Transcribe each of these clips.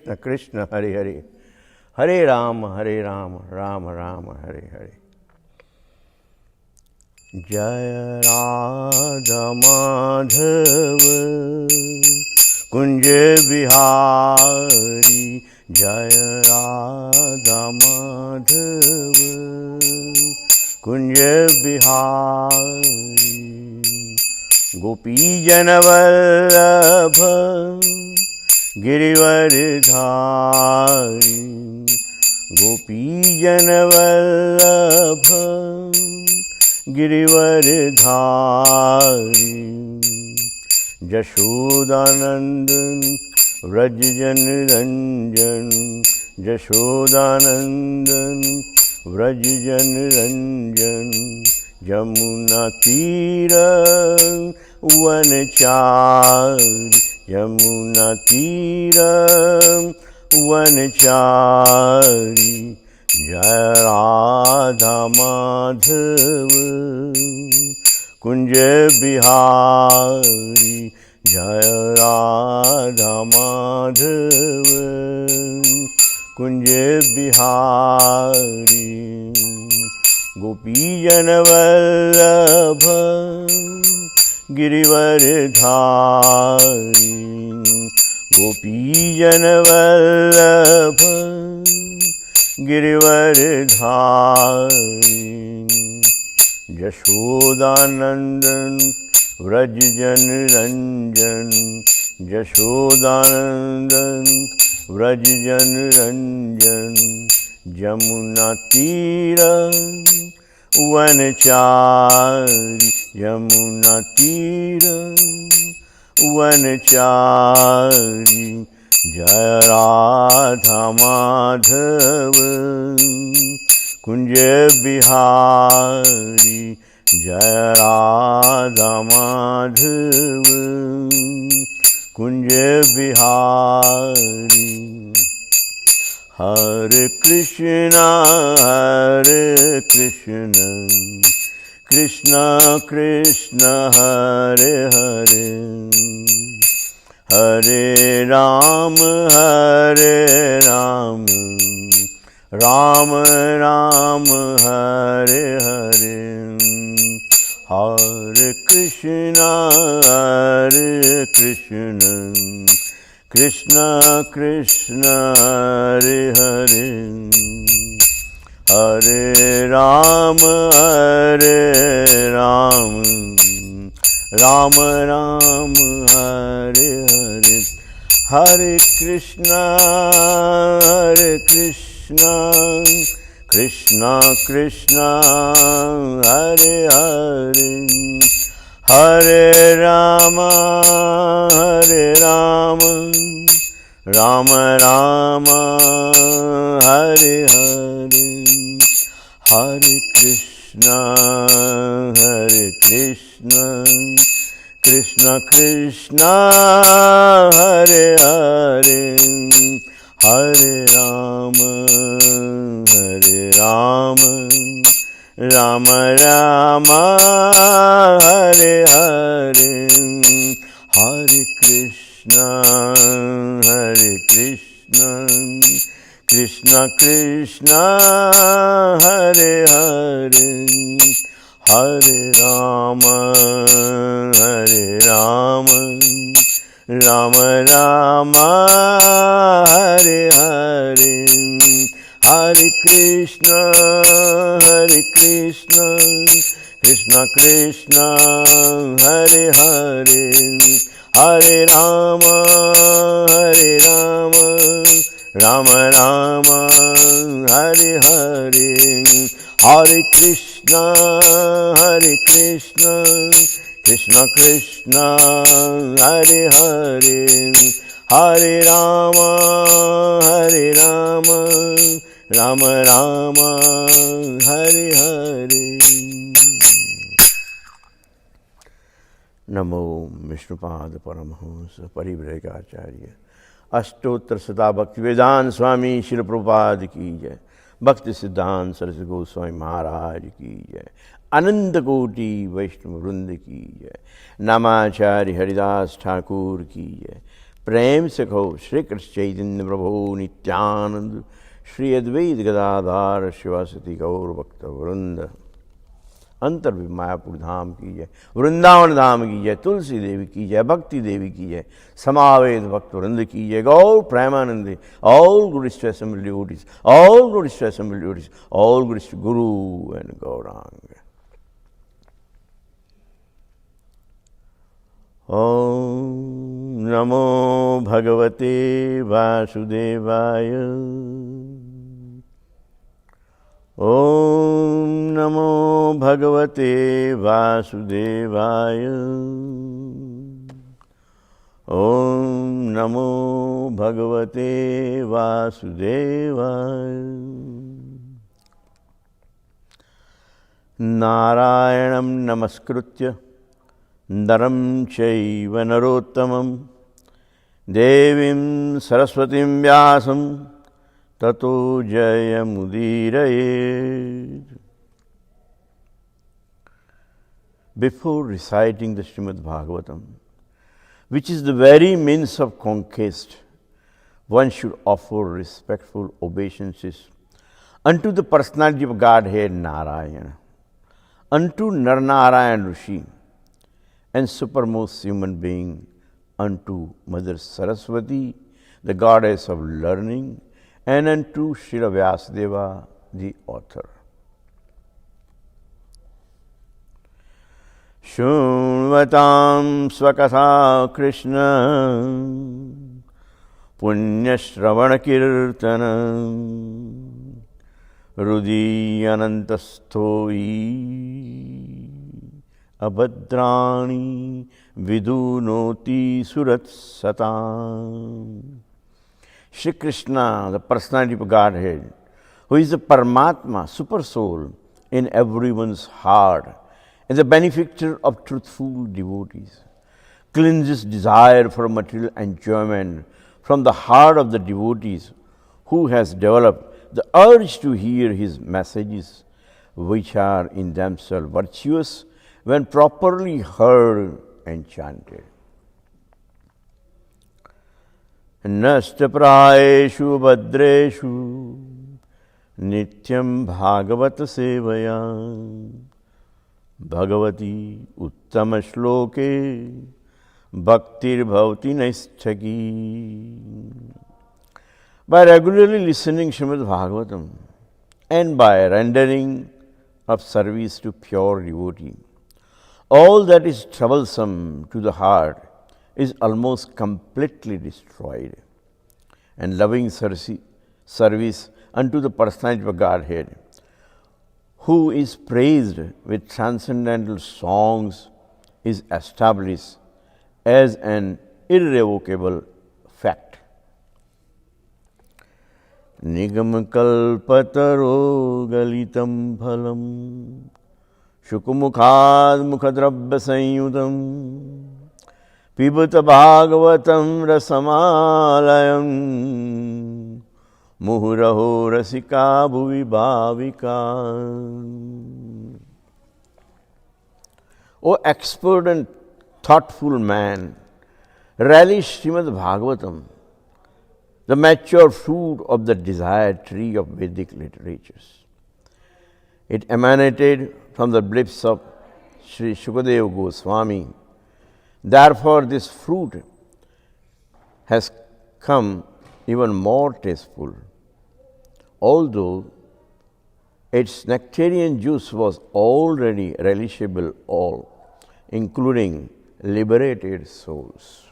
कृष्ण कृष्ण हरे हरे, हरे राम राम राम हरे हरे। जय राधा माधव कुंज बिहारी, जय राधा माधव कुंज बिहारी। गोपी जन वल्लभ गिरिवरधारी, गोपी जन वल्लभ गिरिवरधारी। यशोदानंदन व्रज जन रंजन, यशोदानंदन व्रज जन रंजन। यमुना तीर वनचारी, यमुना तीर वनचारी। जय राधा माधव कुंज बिहारी, जय राधा माधव कुंज बिहारी। गोपी जन वल्लभ गिरिवरधारी, गोपी जन वल्लभ गिरिवरधारी। यशोदानंदन व्रज जन रंजन, यशोदानंदन व्रज जन रंजन। यमुना तीर वनचारी, यमुना तीर वनचारी। जय राधा माधव कुंज बिहारी, जय राधा माधव कुंज बिहारी। हरे कृष्णा कृष्णा कृष्णा हरे हरे, हरे राम राम राम हरे हरे। हरे कृष्णा कृष्णा कृष्णा हरे हरे, हरे राम राम राम हरे हरे। हरे कृष्णा कृष्णा कृष्णा हरे हरे, हरे राम राम राम हरे हरे। हरे कृष्णा कृष्णा कृष्णा हरे हरे, हरे राम राम राम हरे हरे। हरे कृष्णा कृष्णा कृष्णा हरे हरे, हरे राम राम राम हरे हरे। हरे कृष्णा कृष्णा कृष्णा हरे हरे, हरे राम राम राम हरे हरे। हरे कृष्णा कृष्णा कृष्णा हरे हरे, हरे राम राम राम हरे हरे। नमो विष्णुपाद परमहंस परिव्राजकाचार्य अष्टोत्तर शता भक्ति वेदांत स्वामी श्रील प्रभुपाद की जय। भक्ति सिद्धांत सरस्वती गोस्वामी महाराज की जय। अनंत कोटि वैष्णव वृंद की जय। नामाचार्य हरिदास ठाकुर की जय। प्रेम से कहो श्री कृष्ण चैतन्य प्रभु नित्यानंद श्री अद्वैत गदाधार शिवासती गौर भक्त वृंद। अंतर भी मायापुर धाम की जय, वृंदावन धाम की जय, तुलसी देवी की जय, भक्ति देवी की जय, समावेद भक्त वृंद की जय, गौर Premanand, all glories to assembled devotees, all glories to assembled devotees, all glories to Guru and Gauranga. Om Namo Bhagavate Vasudevaya. Om Namo Bhagavate Vasudevaya. Om Namo Bhagavate Vasudevaya. Narayanam Namaskritya Naram Chaiva Narottamam Devim Saraswatim Vyasam Tato Jaya Mudiraye. Before reciting the Śrīmad-Bhāgavatam, which is the very means of conquest, one should offer respectful obeisances unto the personality of Godhead Narayana, unto Narnarayan Rishi, and supermost human being, unto Mother Saraswati, the goddess of learning, and unto Srila Vyasadeva, the author. Shunvatam Swakatha Krishna Punyashravana Kirtanam Rudi Anantastoi Abhadrani Vidunoti Surat Satam. Shri Krishna, the personality of Godhead, who is the Paramatma, super soul in everyone's heart, and the benefactor of truthful devotees, cleanses desire for material enjoyment from the heart of the devotees, who has developed the urge to hear his messages, which are in themselves virtuous when properly heard and chanted. Nashtaprayeshu Bhadreshu Nityam Bhagavata Sevaya Bhagavati Uttama Shloke Bhaktir Bhavati Naisthaki. By regularly listening Śrīmad-Bhāgavatam and by rendering of service to pure devotee, all that is troublesome to the heart is almost completely destroyed, and loving service unto the personality of Godhead, who is praised with transcendental songs, is established as an irrevocable fact. Nigam kalpataro galitam phalam shukumukhad mukhadrabya sanyudam Pibata Bhagavatam Rasamalayam Muhuraho Rasika Bhuvi Bhavika. O expert and thoughtful man, relish Śrīmad-Bhāgavatam, the mature fruit of the desired tree of Vedic literatures. It emanated from the lips of Sri Shukadeva Goswami. Therefore, this fruit has come even more tasteful, although its nectarian juice was already relishable all, including liberated souls.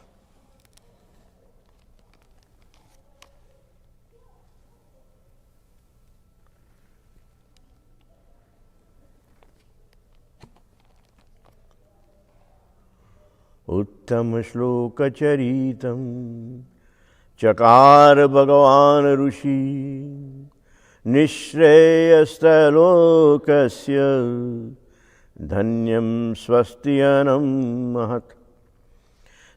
Uttam shloka charitam chakar bhagavan rushi nishreyasta lokasya dhanyam swastiyanam mahat.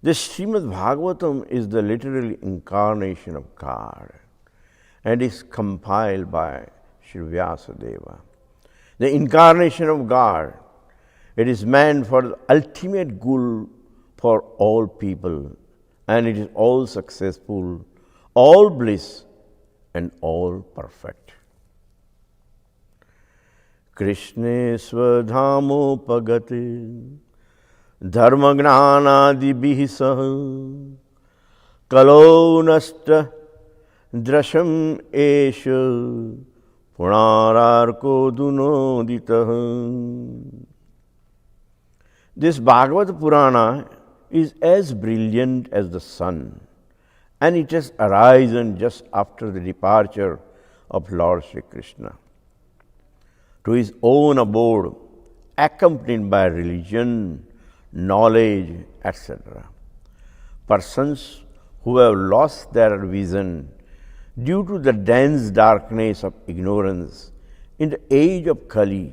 The Śrīmad-Bhāgavatam is the literal incarnation of God and is compiled by Sri Vyasadeva. The incarnation of God, it is meant for the ultimate goal for all people, and it is all successful, all bliss, and all perfect. Krishne swadhamopagate dharmagnanadibhi sah kalo nasta drasham esha punararko dunoditah. This Bhagavad Purana is as brilliant as the sun, and it has arisen just after the departure of Lord Sri Krishna to his own abode, accompanied by religion, knowledge, etc. Persons who have lost their vision due to the dense darkness of ignorance in the age of Kali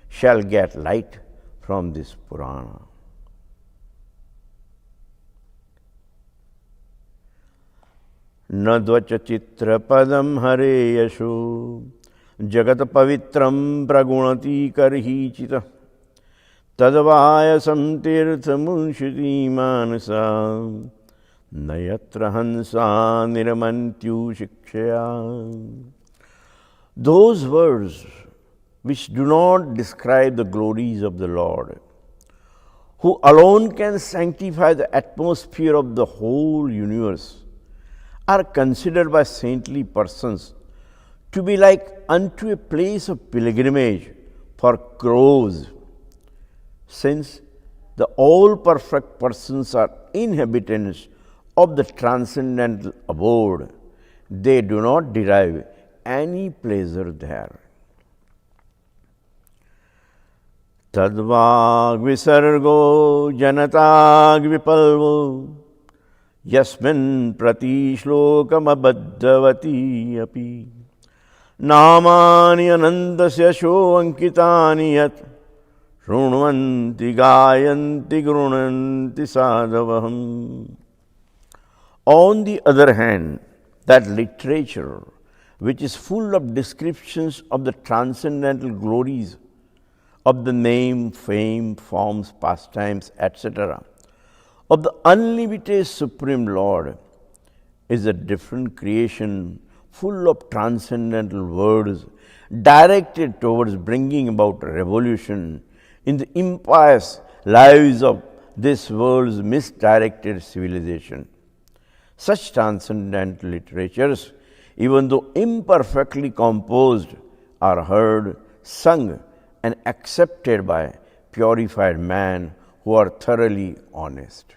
shall get light from this Purana. Nadvacha chitra padam hare yasho jagat pavitram pragunati karhi chita tadvaya samtirtha munshiti manasa nayatra hansa niramantyu shikshaya. Those words which do not describe the glories of the Lord, who alone can sanctify the atmosphere of the whole universe, are considered by saintly persons to be like unto a place of pilgrimage for crows, since the all-perfect persons are inhabitants of the transcendental abode. They do not derive any pleasure there. Tadvag visargo janatag vipalvo yasmin prati shlokam abaddhavati api namani anandasya sho ankitani yat shrunvanti gayanti grunanti sadhavaham. On the other hand, that literature which is full of descriptions of the transcendental glories of the name, fame, forms, pastimes, etc., of the unlimited Supreme Lord, is a different creation full of transcendental words directed towards bringing about revolution in the impious lives of this world's misdirected civilization. Such transcendental literatures, even though imperfectly composed, are heard, sung, and accepted by purified men who are thoroughly honest.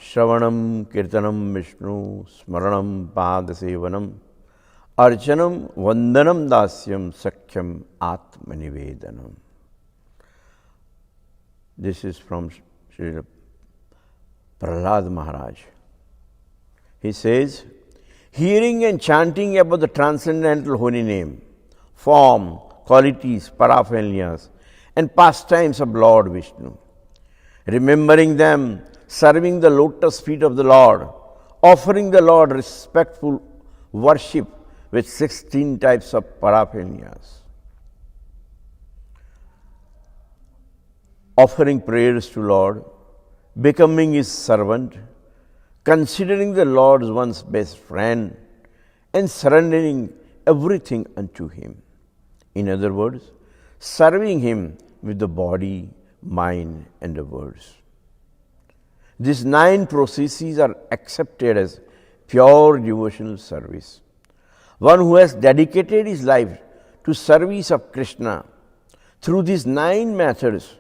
Shravanam Kirtanam Vishnu Smaranam Padasevanam Archanam Vandanam Dasyam Sakhyam Atmanivedanam. This is from Sri Prahlad Maharaj. He says, hearing and chanting about the transcendental holy name, form, qualities, paraphernalias, and pastimes of Lord Vishnu, remembering them, serving the lotus feet of the Lord, offering the Lord respectful worship with 16 types of paraphernalias, offering prayers to Lord, becoming His servant, considering the Lord as one's best friend, and surrendering everything unto Him. In other words, serving Him with the body, mind, and the words. These 9 processes are accepted as pure devotional service. One who has dedicated his life to service of Krishna through these 9 methods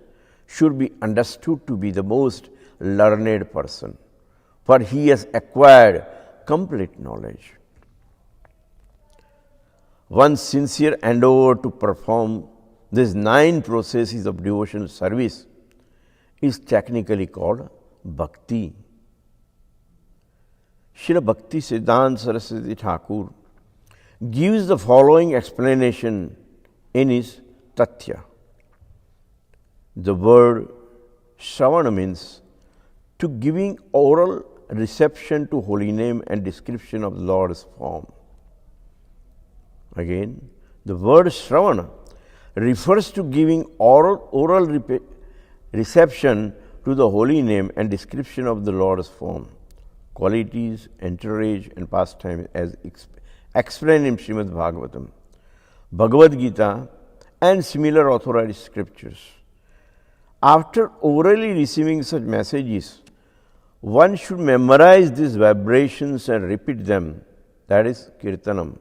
should be understood to be the most learned person, for he has acquired complete knowledge. One's sincere endeavor to perform these 9 processes of devotional service is technically called Bhakti. Srila Bhakti Siddhanta Saraswati Thakur gives the following explanation in his Tathya. The word Shravana means to giving oral reception to holy name and description of the Lord's form. Again, the word Shravana refers to giving oral reception to the holy name and description of the Lord's form, qualities, entourage, and pastime as explained in Śrīmad-Bhāgavatam, Bhagavad-gita, and similar authorized scriptures. After orally receiving such messages, one should memorize these vibrations and repeat them. That is Kirtanam.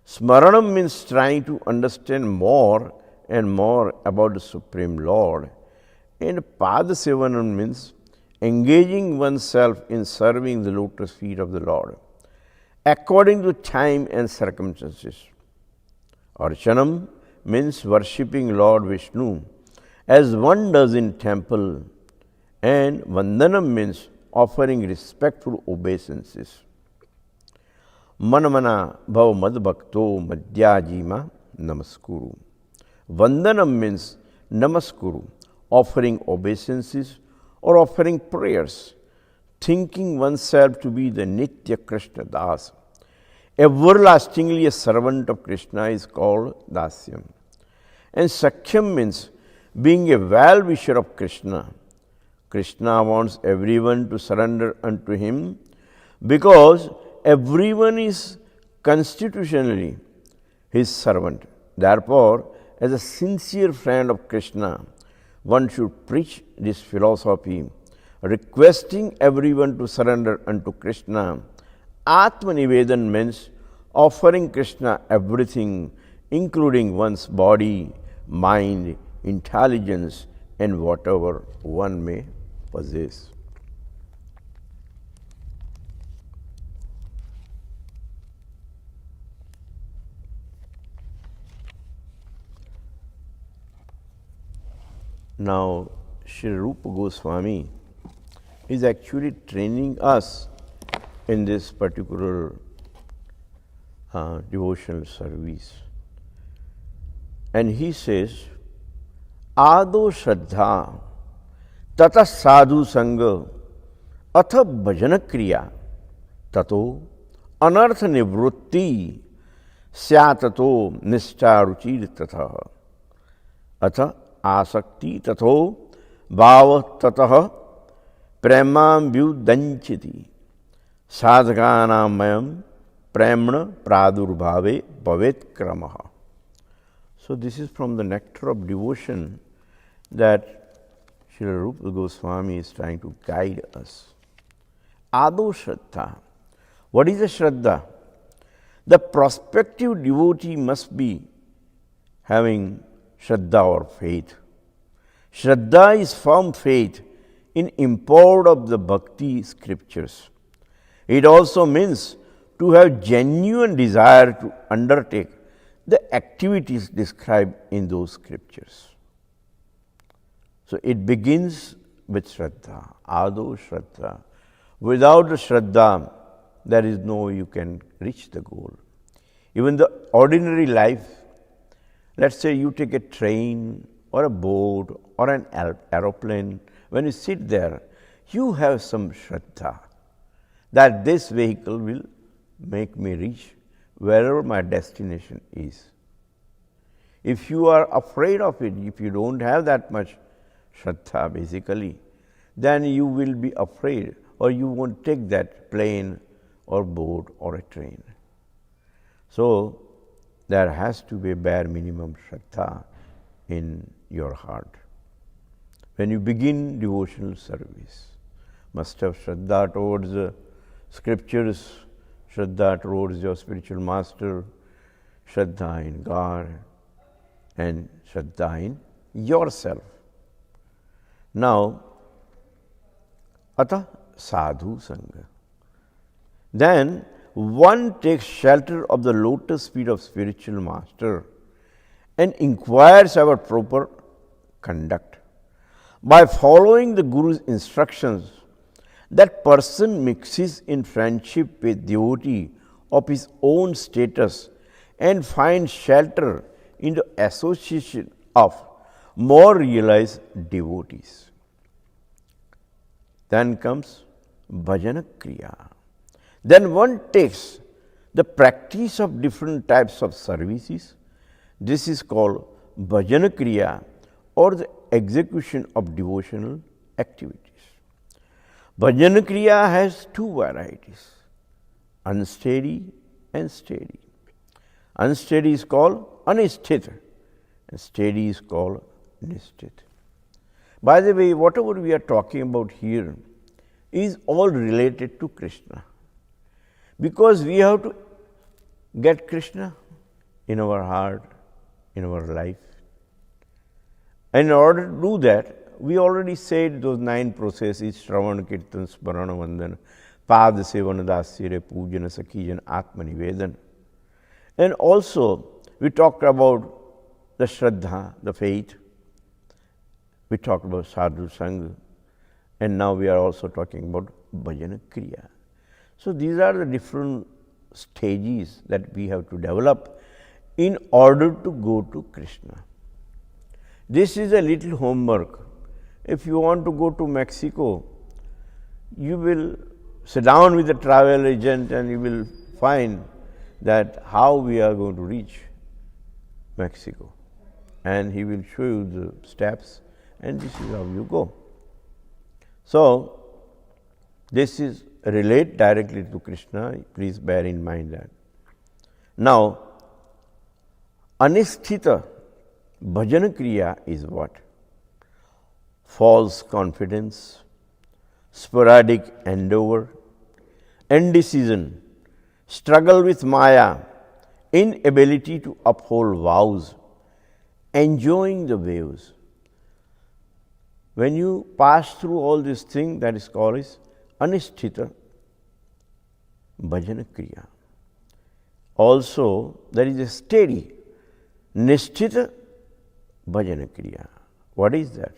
Smaranam means trying to understand more and more about the Supreme Lord. And Padasevanam means engaging oneself in serving the lotus feet of the Lord, according to time and circumstances. Archanam means worshipping Lord Vishnu as one does in temple, and Vandanam means offering respectful obeisances. Manamana bhav madbhakto madhyajima namaskuru. Vandanam means namaskuru, offering obeisances or offering prayers, thinking oneself to be the Nitya Krishna Dāsa. Everlastingly a servant of Krishna is called Dasyam. And Sakhyam means being a well-wisher of Krishna. Krishna wants everyone to surrender unto him because everyone is constitutionally his servant. Therefore, as a sincere friend of Krishna, one should preach this philosophy, requesting everyone to surrender unto Krishna. Atmanivedan means offering Krishna everything, including one's body, mind, intelligence, and whatever one may possess. Now, Sri Rupa Goswami is actually training us in this particular devotional service. And he says, Ado Shraddha Tata Sadhu Sangha Atha Bhajana Kriya Tato Anartha Nivrutti Syatato Nishta Ruchir Tatha Atha Asakti Tato Bhava Tataha Premam Vyudanchiti Sadhakanamayam Premna Pradurbhave Bhavet Kramaha. So this is from the nectar of devotion that Sri Rupa Goswami is trying to guide us. Ado Shraddha. What is a Shraddha? The prospective devotee must be having Shraddha or faith. Shraddha is firm faith in import of the bhakti scriptures. It also means to have genuine desire to undertake the activities described in those scriptures. So it begins with Shraddha, Ado Shraddha. Without the Shraddha, there is no way you can reach the goal. Even the ordinary life, let's say you take a train or a boat or an aeroplane, when you sit there, you have some Shraddha that this vehicle will make me reach wherever my destination is. If you are afraid of it, if you don't have that much Shraddha basically, then you will be afraid or you won't take that plane or boat or a train. So there has to be a bare minimum Shraddha in your heart. When you begin devotional service, must have Shraddha towards the scriptures, Shraddha towards your spiritual master, Shraddha in God, and Shraddha in yourself. Now, Atha Sadhu Sangha. Then one takes shelter of the lotus feet of spiritual master and inquires about proper conduct. By following the Guru's instructions, that person mixes in friendship with devotee of his own status and finds shelter in the association of more realized devotees. Then comes Bhajana Kriya. Then one takes the practice of different types of services. This is called Bhajana Kriya, or the execution of devotional activities. Bhajana Kriya has two varieties, unsteady and steady. Unsteady is called anisthit, and steady is called nisthit. By the way, whatever we are talking about here is all related to Krishna, because we have to get Krishna in our heart, in our life. And in order to do that, we already said those 9 processes: Shravan, Kirtan, Smarana, Vandana, Pad Sevana, Dasya, Pujana, Sakhijan, Atma Nivedan. And also, we talked about the Shraddha, the faith. We talked about Sadhu Sangha. And now we are also talking about Bhajana Kriya. So these are the different stages that we have to develop in order to go to Krishna. This is a little homework. If you want to go to Mexico, you will sit down with the travel agent and you will find that how we are going to reach Mexico. And he will show you the steps, and this is how you go. So, this is relate directly to Krishna. Please bear in mind that. Now, anisthita Bhajana Kriya is what? False confidence, sporadic endeavor, indecision, struggle with Maya, inability to uphold vows, enjoying the waves. When you pass through all these things, that is called is anisthita Bhajana Kriya. Also, there is a steady nisthita Bhajana Kriya. What is that?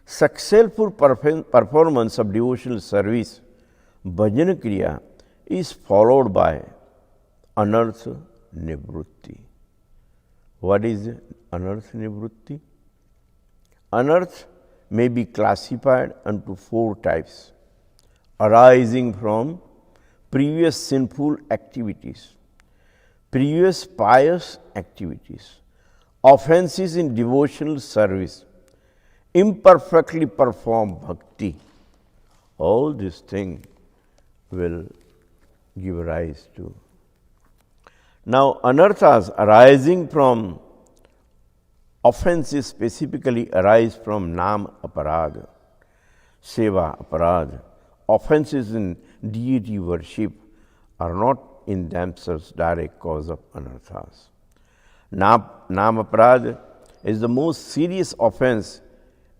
Successful performance of devotional service, Bhajana Kriya, is followed by anartha nivrutti. What is anartha nivrutti? Anartha may be classified into 4 types, arising from previous sinful activities, previous pious activities, offenses in devotional service, imperfectly performed bhakti. All these things will give rise to. Now, anarthas arising from offenses specifically arise from nam aparad, seva aparad. Offenses in deity worship are not in themselves direct cause of anarthas. Nam aparad is the most serious offense,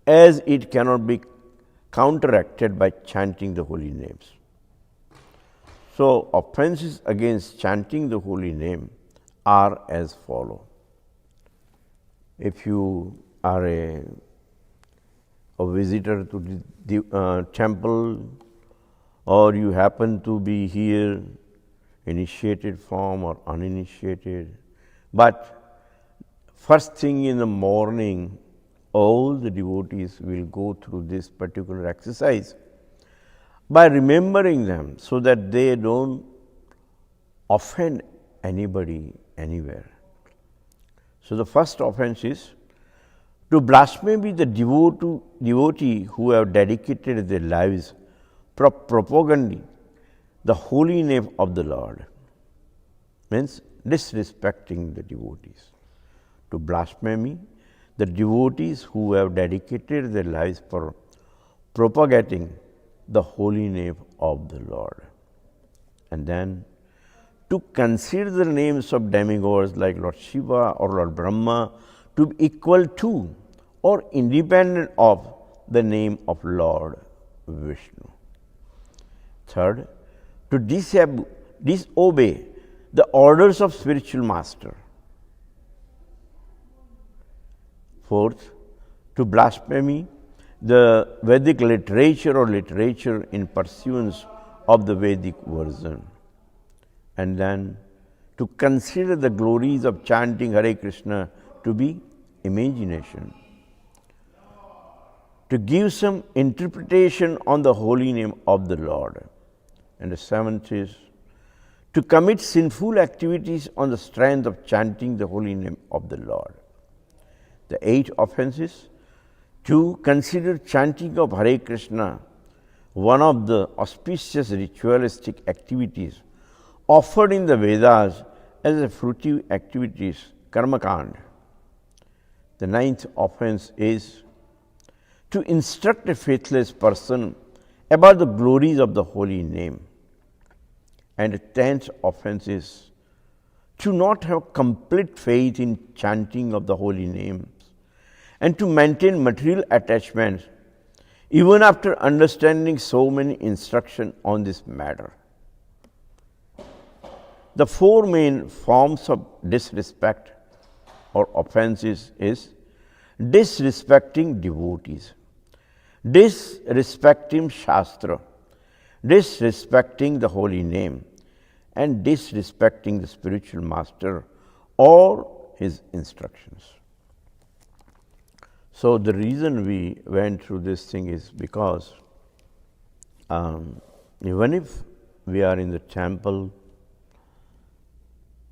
as it cannot be counteracted by chanting the holy names. So, offenses against chanting the holy name are as follow. If you are a visitor to the temple, or you happen to be here, initiated form or uninitiated, but first thing in the morning, all the devotees will go through this particular exercise by remembering them, so that they don't offend anybody anywhere. So the first offense is to blaspheme the devotee who have dedicated their lives propagating the holy name of the Lord. Means disrespecting the devotees. To blaspheme the devotees who have dedicated their lives for propagating the holy name of the Lord. And then to consider the names of demigods like Lord Shiva or Lord Brahma to be equal to or independent of the name of Lord Vishnu. Third, to disobey the orders of spiritual master. Fourth, to blaspheme the Vedic literature or literature in pursuance of the Vedic version. And then to consider the glories of chanting Hare Krishna to be imagination. to give some interpretation on the holy name of the Lord. And the seventh is to commit sinful activities on the strength of chanting the holy name of the Lord. The eighth offense is to consider chanting of Hare Krishna one of the auspicious ritualistic activities offered in the Vedas as a fruitive activities, karmakand. The ninth offense is to instruct a faithless person about the glories of the holy name. And the 10th offense is to not have complete faith in chanting of the holy names and to maintain material attachments even after understanding so many instructions on this matter. The four main forms of disrespect or offenses is disrespecting devotees, disrespecting Shastra, disrespecting the holy name, and disrespecting the spiritual master or his instructions. So the reason we went through this thing is because even if we are in the temple,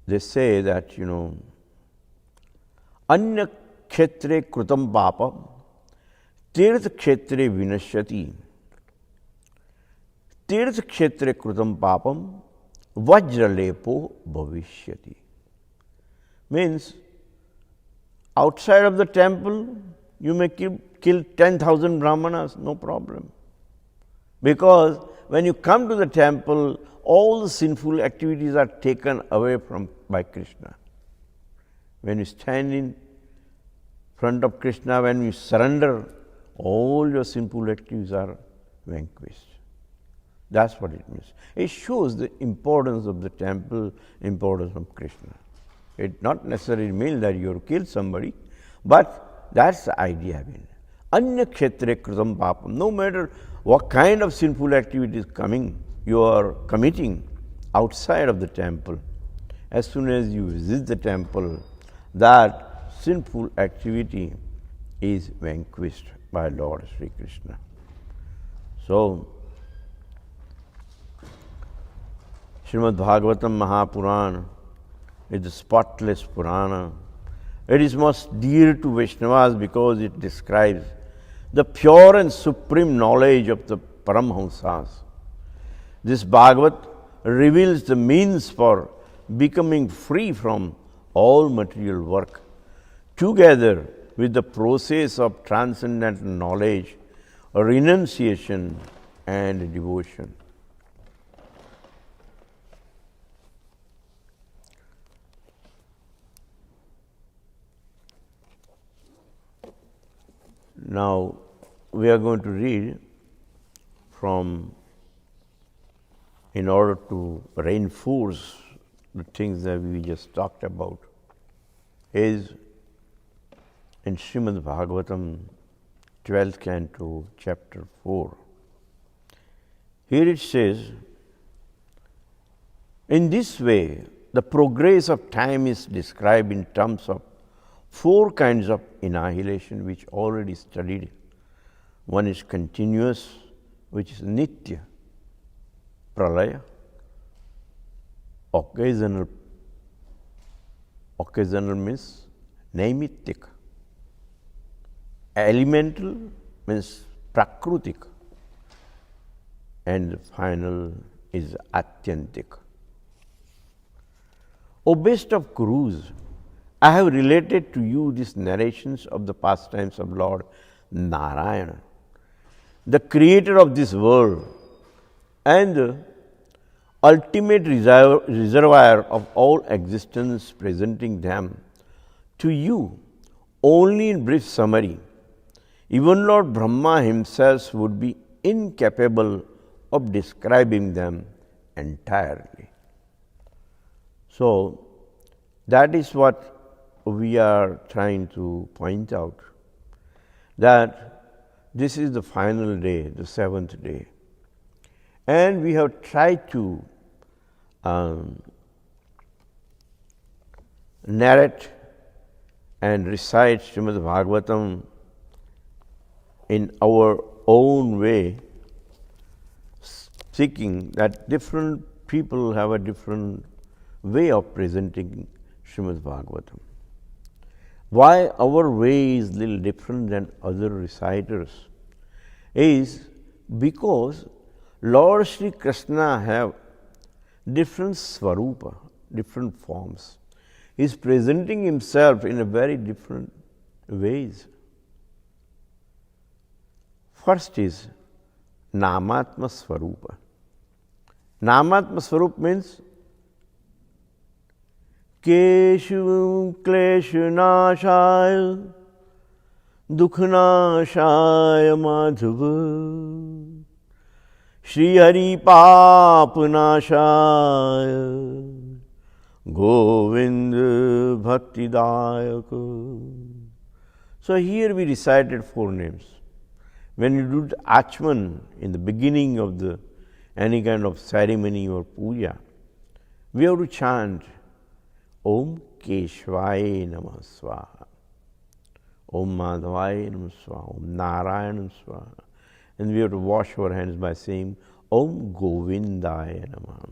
they say that, Anya kshetre krutam papam tirth kshetre vinashyati. Tirth kshetre krutam papam vajralepo bhavishyati. Means, outside of the temple, you may kill 10,000 brahmanas, no problem. Because when you come to the temple, all the sinful activities are taken away by Krishna. When you stand in front of Krishna, when you surrender, all your sinful activities are vanquished. That's what it means. It shows the importance of the temple, importance of Krishna. It not necessarily means that you have killed somebody, but that's the idea. Anya kshetre kritam papam. No matter what kind of sinful activity is you are committing outside of the temple, as soon as you visit the temple, that sinful activity is vanquished by Lord Sri Krishna. So, Śrīmad-Bhāgavatam Mahapurana is the spotless Purana. It is most dear to Vaishnavas because it describes the pure and supreme knowledge of the Paramhamsas. This Bhagavat reveals the means for becoming free from all material work, together with the process of transcendental knowledge, renunciation and devotion. Now, we are going to read from, in order to reinforce the things that we just talked about, is in Śrīmad-Bhāgavatam, 12th canto, chapter 4. Here it says, in this way, the progress of time is described in terms of four kinds of annihilation which already studied. One is continuous, which is nitya, pralaya, occasional means naimittik, elemental means prakrutik, and the final is atyantik. O best of gurus, I have related to you these narrations of the pastimes of Lord Narayana, the creator of this world and the ultimate reservoir of all existence, presenting them to you only in brief summary. Even Lord Brahma himself would be incapable of describing them entirely. So, that is what we are trying to point out, that this is the final day, the seventh day. And we have tried to narrate and recite Śrīmad-Bhāgavatam in our own way, seeking that different people have a different way of presenting Śrīmad-Bhāgavatam. Why our way is little different than other reciters is because Lord Sri Krishna have different svarupa, different forms. He is presenting himself in a very different ways. First is Namatma Svarupa. Namatma Svarupa means Keshavam Kleshanashaya Dukhanashaya Madhava Shri Hari Papanashaya Govinda Bhakti Dayaka. So here we recited 4 names. When you do the Achman in the beginning of any kind of ceremony or puja, we have to chant Om Keshvaya Namah Swaha, Om Madhavaya Namah Swaha, Om Narayana Swaha. And we have to wash our hands by saying Om Govindaya Namah.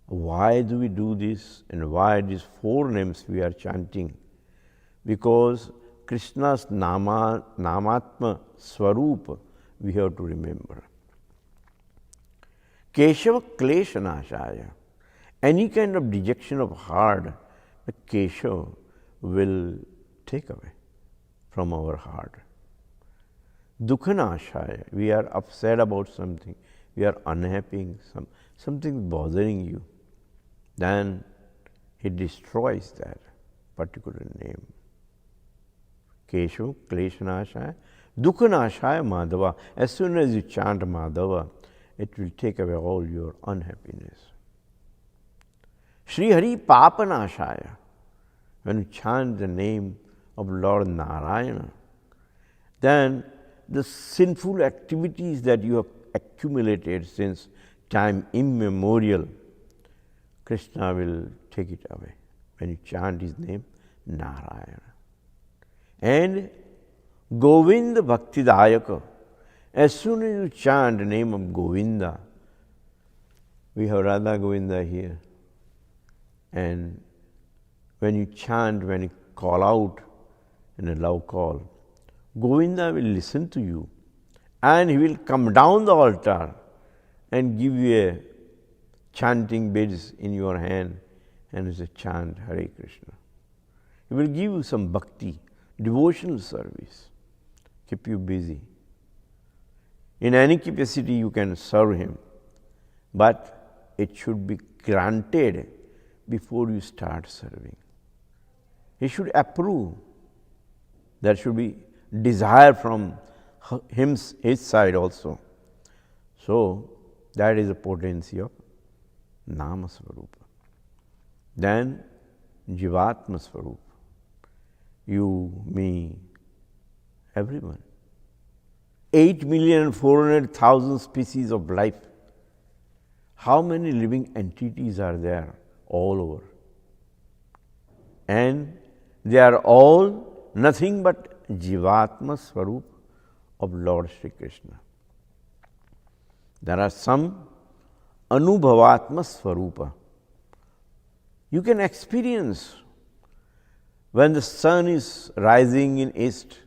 Why do we do this and why these 4 names we are chanting? Because Krishna's Namatma Swarupa we have to remember. Keshava Kleshanashaya. Any kind of dejection of heart, the Keshava will take away from our heart. Dukhanashaya. We are upset about something. We are unhappy. Something bothering you. Then he destroys that particular name. Keshav, Kleshanashaya, Dukhanashaya Madhava. As soon as you chant Madhava, it will take away all your unhappiness. Shri Hari Papanashaya. When you chant the name of Lord Narayana, then the sinful activities that you have accumulated since time immemorial, Krishna will take it away when you chant his name Narayana. And Govinda Bhakti Dayaka. As soon as you chant the name of Govinda, we have Radha Govinda here. And when you chant, when you call out in a love call, Govinda will listen to you and he will come down the altar and give you a chanting beads in your hand and he will chant Hare Krishna. He will give you some bhakti, devotional service, keep you busy. In any capacity you can serve him, but it should be granted before you start serving. He should approve. There should be desire from his side also. So that is the potency of Nama Swarupa. Then Jivatma Swarupa. You, me, everyone. 8,400,000 species of life. How many living entities are there all over? And they are all nothing but Jivatma Swarup of Lord Sri Krishna. There are some Anubhavatma Swarupa. You can experience when the sun is rising in east,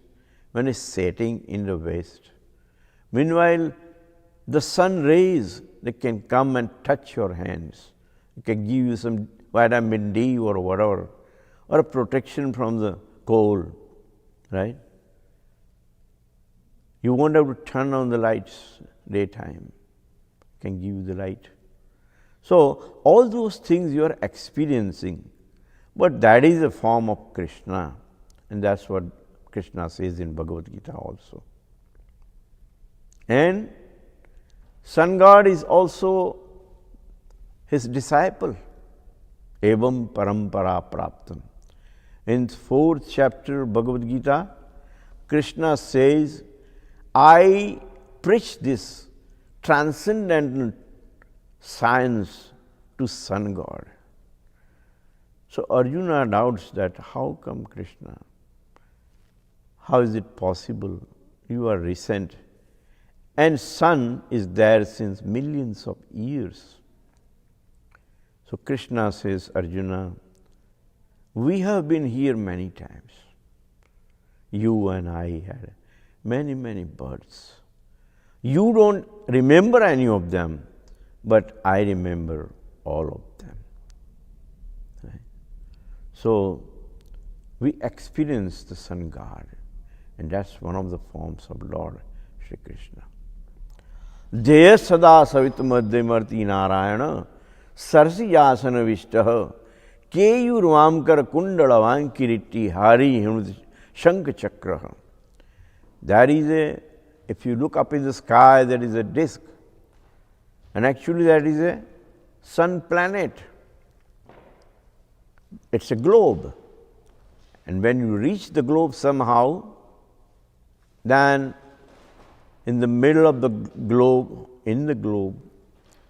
when it's setting in the west. Meanwhile, the sun rays, they can come and touch your hands. It can give you some vitamin D or whatever, or a protection from the cold, right? You won't have to turn on the lights daytime. It can give you the light. So, all those things you are experiencing, but that is a form of Krishna, and that's what Krishna says in Bhagavad-gita also. And sun god is also his disciple. Evam parampara praptam. In 4th chapter Bhagavad-gita, Krishna says, I preach this transcendental science to sun god. So Arjuna doubts that how come Krishna? How is it possible? You are recent. And sun is there since millions of years. So Krishna says, Arjuna, we have been here many times. You and I had many, many births. You don't remember any of them, but I remember all of them. Right? So we experience the sun god, and that's one of the forms of Lord Shri Krishna. Jaya sada savitamadhyamurti narayana sarsi yasana vishtaha keyurvamkar kundalavankiriti hari hinud shank chakra. That is if you look up in the sky, there is a disk. And actually that is a sun planet. It's a globe. And when you reach the globe somehow, then in the middle of the globe,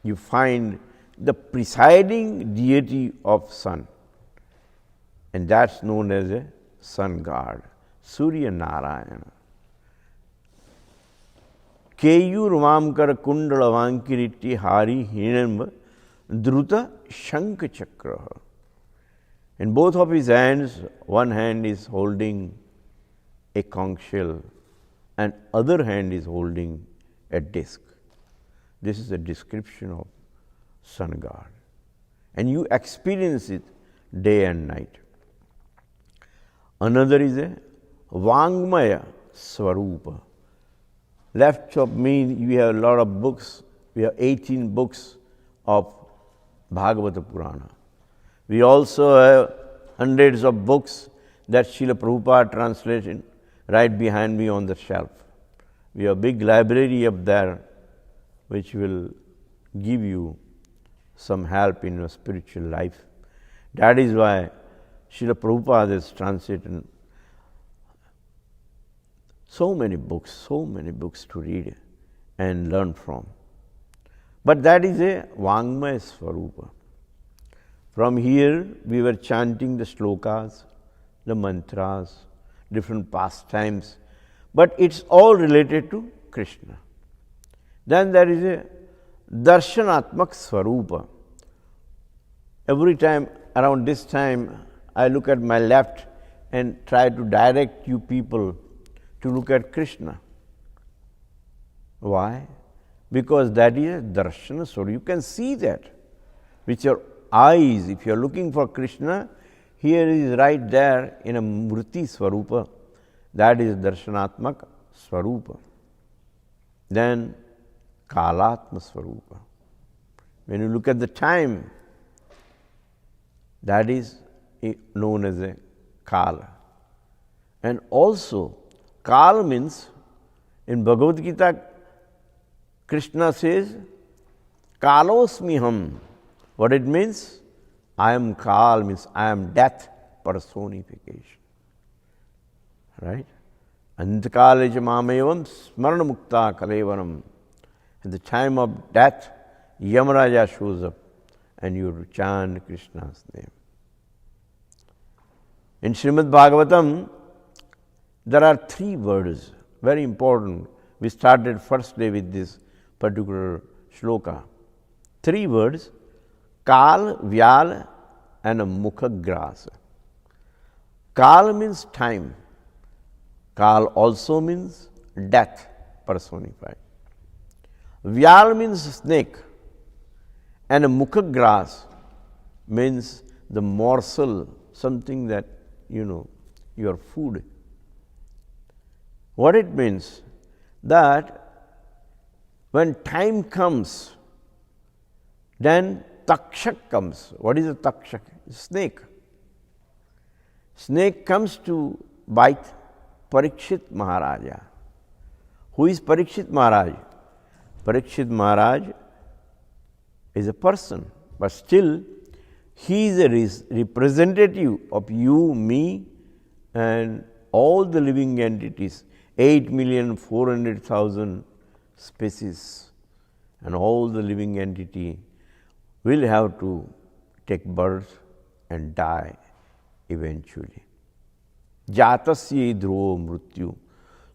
you find the presiding deity of sun. And that's known as a sun god, Surya Narayana. Keyurvamkar kundalavankiriti hari hinam druta shank chakra. In both of his hands, one hand is holding a conch shell and other hand is holding a disc. This is a description of sun god. And you experience it day and night. Another is a Vangmaya Swarupa. Left of me, we have a lot of books. We have 18 books of Bhagavata Purana. We also have hundreds of books that Srila Prabhupada translated right behind me on the shelf. We have a big library up there which will give you some help in your spiritual life. That is why Srila Prabhupada has translated so many books to read and learn from. But that is a Vangmaya Swarupa. From here, we were chanting the shlokas, the mantras, different pastimes, but it's all related to Krishna. Then there is a Darshanatmak Swarupa. Every time, around this time, I look at my left and try to direct you people to look at Krishna. Why? Because that is a Darshana Swarupa. You can see that with your eyes. If you are looking for Krishna, here is right there in a Murti Swarupa. That is Darshanatmak Swarupa. Then Kalatma Swarupa. When you look at the time, that is known as a Kala. And also, Kala means, in Bhagavad Gita, Krishna says, Kalosmiham. What it means? I am Kal, means I am death personification. Right? Antakale jamamevam smarana mukta kalevanam. At the time of death, Yamaraja shows up and you chant Krishna's name. In Śrīmad-Bhāgavatam, there are 3 words, very important. We started first day with this particular shloka. 3 words, Kal, Vyal and Mukhagrasa. Kal means time. Kal also means death personified. Vyal means snake. And Mukhagras means the morsel, something that, your food. What it means? That when time comes, then Takshak comes. What is a Takshak? Snake. Snake comes to bite Parikshit Maharaja. Who is Parikshit Maharaj? Parikshit Maharaj is a person, but still he is a representative of you, me, and all the living entities, 8,400,000 species, and all the living entity will have to take birth and die eventually. Jatasya dhruvo mrityu.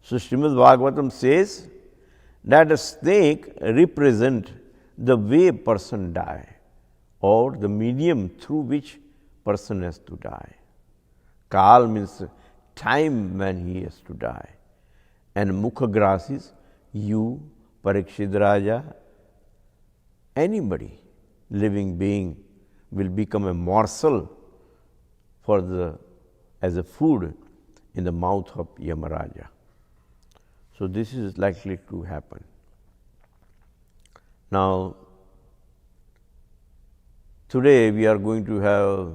So Śrīmad-Bhāgavatam says that a snake represents the way a person dies, or the medium through which person has to die. Kal means time when he has to die. And Mukhagras is you, Parikshit Raja, anybody, living being will become a morsel as a food in the mouth of Yamaraja. So this is likely to happen. Now, today we are going to have,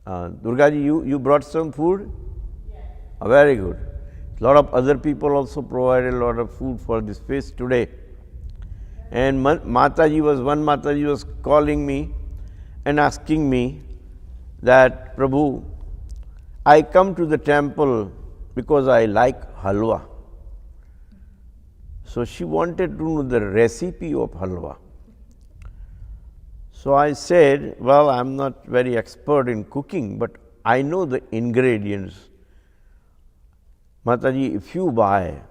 Durgaji, you brought some food? Yes. Very good. A lot of other people also provided a lot of food for this feast today. And one Mataji was calling me and asking me that, Prabhu, I come to the temple because I like halwa. So she wanted to know the recipe of halwa. So I said, well, I'm not very expert in cooking, but I know the ingredients. Mataji, if you buy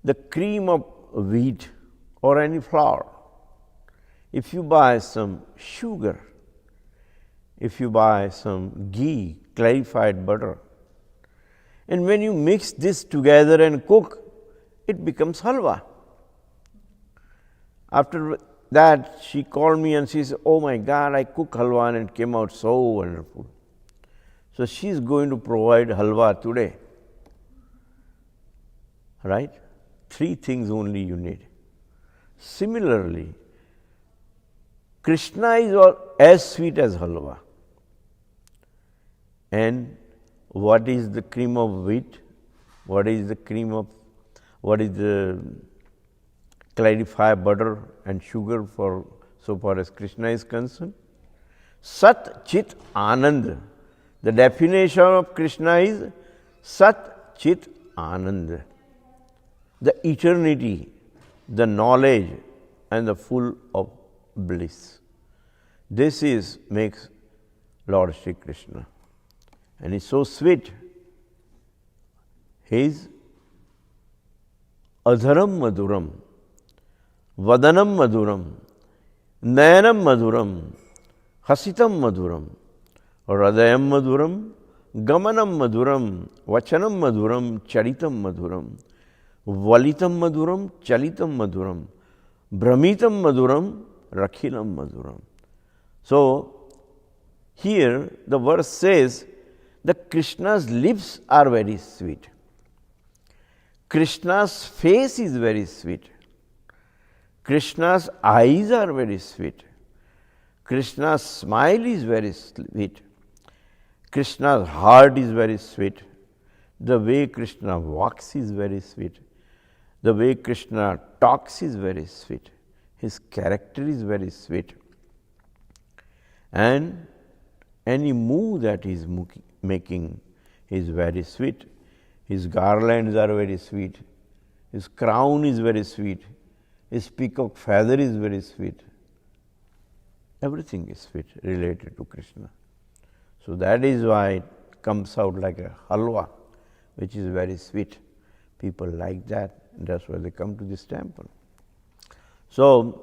the cream of wheat or any flour, if you buy some sugar, if you buy some ghee, clarified butter, and when you mix this together and cook, it becomes halwa. After that, she called me and she said, oh my God, I cooked halwa and it came out so wonderful. So she is going to provide halwa today. Right? 3 things only you need. Similarly, Krishna is as sweet as halwa. And what is the cream of wheat? What is the clarified butter and sugar for so far as Krishna is concerned? Sat Chit Anand. The definition of Krishna is Sat Chit Anand. The eternity, the knowledge, and the full of bliss. This makes Lord Shri Krishna. And he's so sweet. He's Adharam Madhuram, Vadanam Madhuram, Nayanam Madhuram, Hasitam Madhuram, Radayam Madhuram, Gamanam Madhuram, Vachanam Madhuram, Charitam Madhuram, Valitam Madhuram, Chalitam Madhuram, Brahmitam Madhuram, Rakhilam Madhuram. So, here the verse says that Krishna's lips are very sweet. Krishna's face is very sweet. Krishna's eyes are very sweet. Krishna's smile is very sweet. Krishna's heart is very sweet. The way Krishna walks is very sweet. The way Krishna talks is very sweet. His character is very sweet. And any move that he is making is very sweet. His garlands are very sweet. His crown is very sweet. His peacock feather is very sweet. Everything is sweet related to Krishna. So that is why it comes out like a halwa, which is very sweet. People like that, and that's why they come to this temple. So,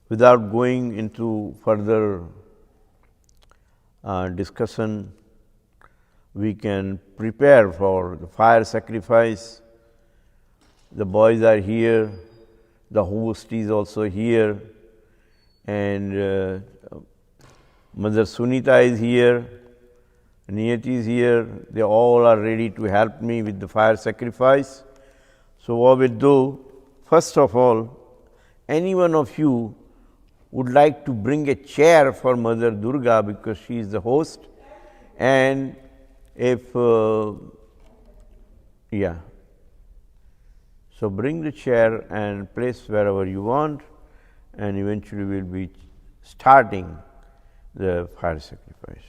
without going into further discussion, we can prepare for the fire sacrifice. The boys are here, the host is also here, and Mother Sunita is here, Niyati is here. They all are ready to help me with the fire sacrifice. So what we'll do, first of all, any one of you would like to bring a chair for Mother Durga because she is the host, and if so bring the chair and place wherever you want, and eventually we'll be starting the fire sacrifice.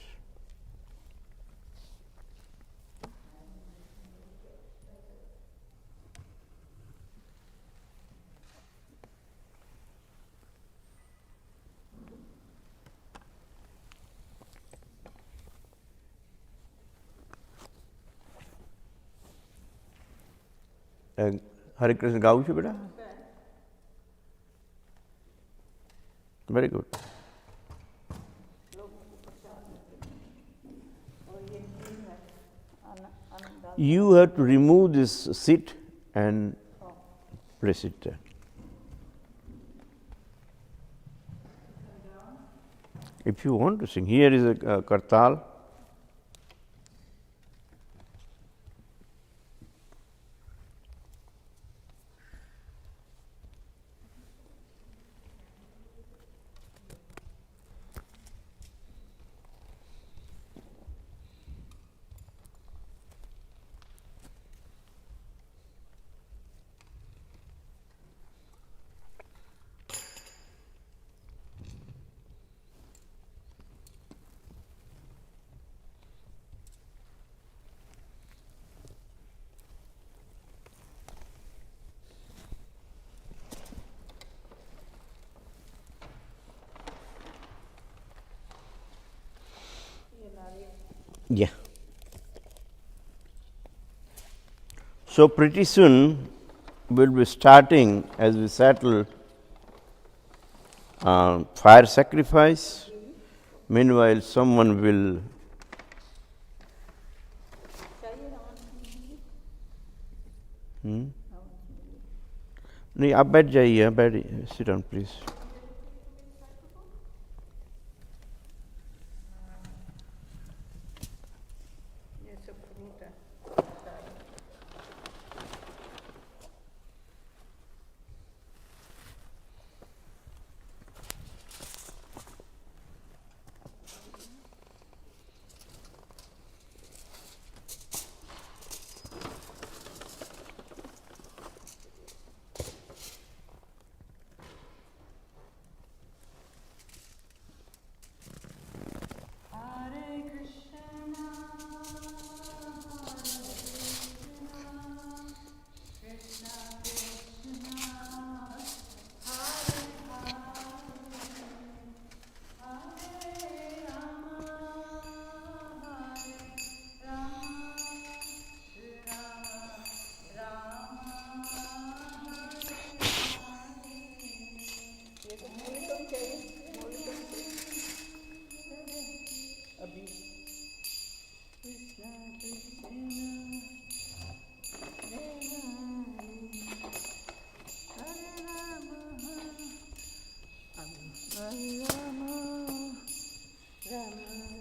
हरे कृष्ण गाऊ छो बेटा? Very good. You have to remove this seat and place it there. If you want to sing, here is a kartal. Yeah. So pretty soon we'll be starting as we settle fire sacrifice. Meanwhile, someone will नहीं आप बैठ जाइए बैठ sit down please.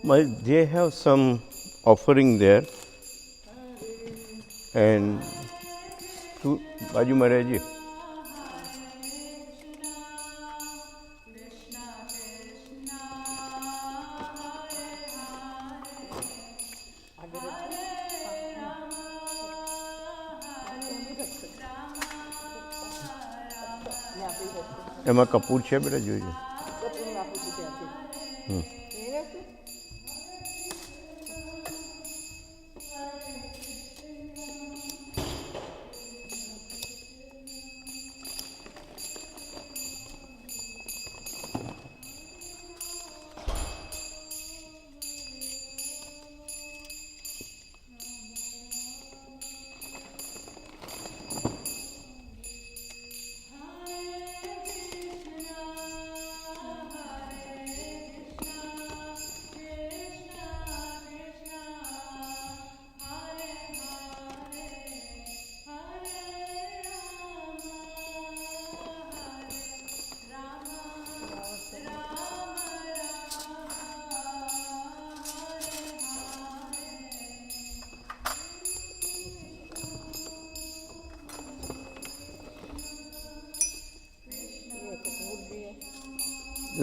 Well, they have some offering there, and to Baju Maharaji. એમાં કપૂર છે બેટા જોઈજો.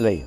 લઈ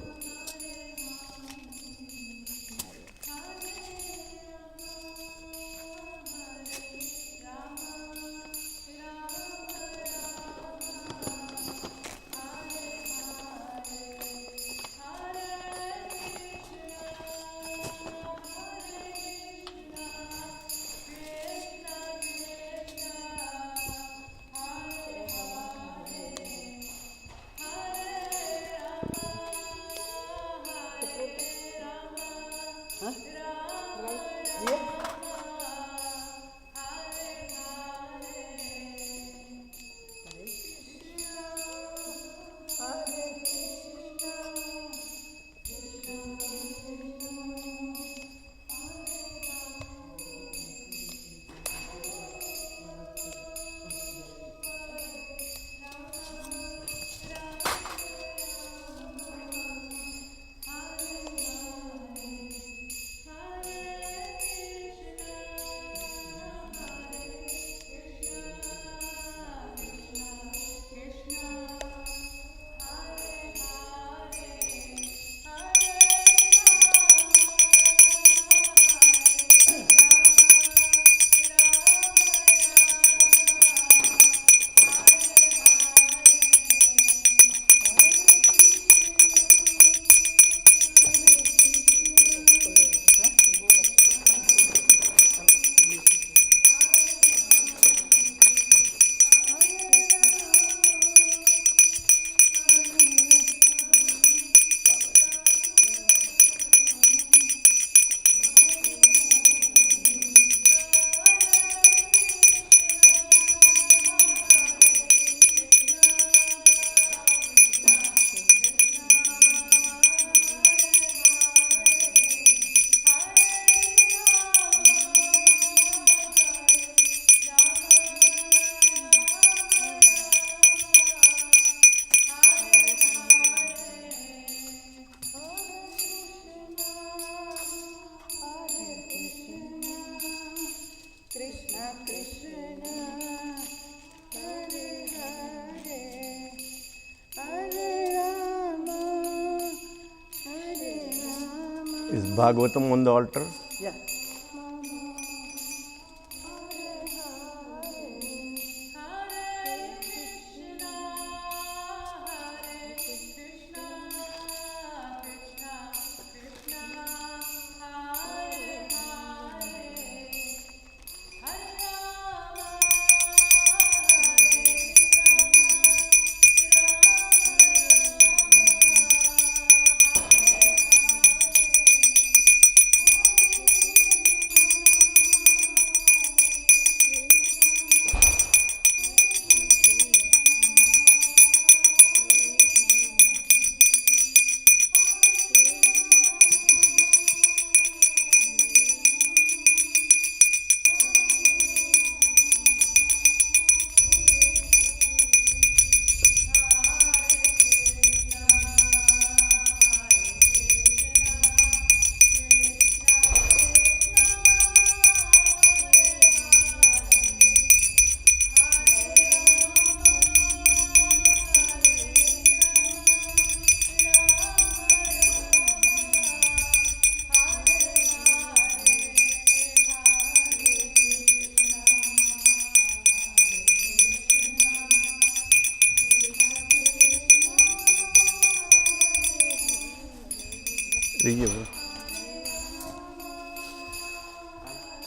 Bhagavatam on the altar. Yeah.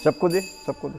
सबको दे, सबको दे.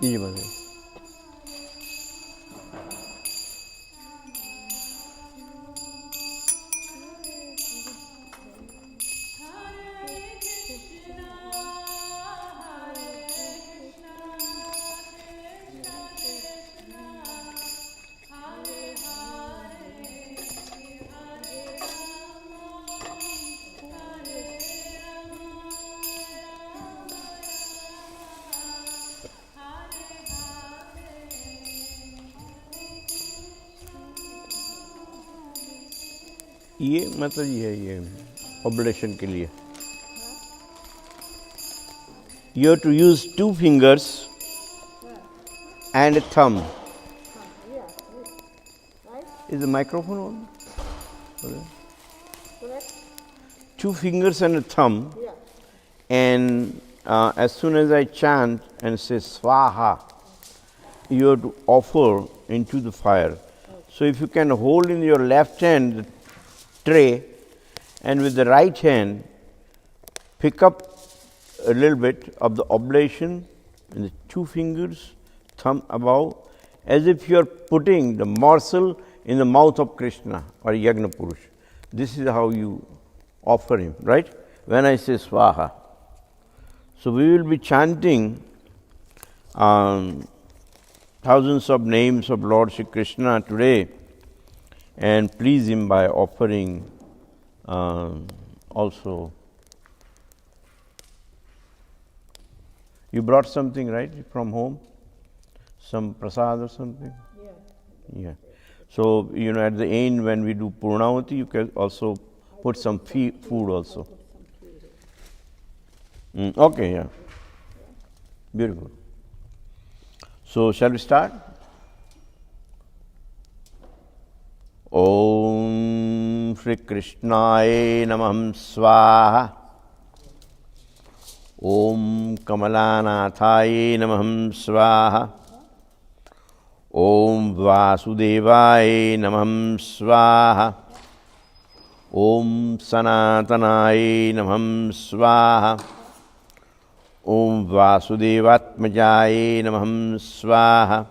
ये बताइए. ये मतलब ये है, ये oblation के लिए. You have to use 2 fingers and a thumb. Is the microphone on? Okay. 2 fingers and a thumb. And as soon as I chant and say Swaha, you have to offer into the fire. So if you can hold in your left hand the tray and with the right hand pick up a little bit of the oblation in the 2 fingers, thumb above, as if you are putting the morsel in the mouth of Krishna or Yagna Purush. This is how you offer him, right? When I say Swaha. So we will be chanting thousands of names of Lord Shri Krishna today and please him by offering also. You brought something, right, from home? Some prasad or something? Yeah. So, you know, at the end when we do Purnavati, you can also put some food also. Okay, yeah. Beautiful. So, shall we start? Om Shri Krishnaya Namah Swaha. Om Kamalanathaye Namah Swaha. Om Vasudevaye Namah Swaha. Om Sanatanaye Namah Swaha. Om Vasudevatmajaye Namah Swaha.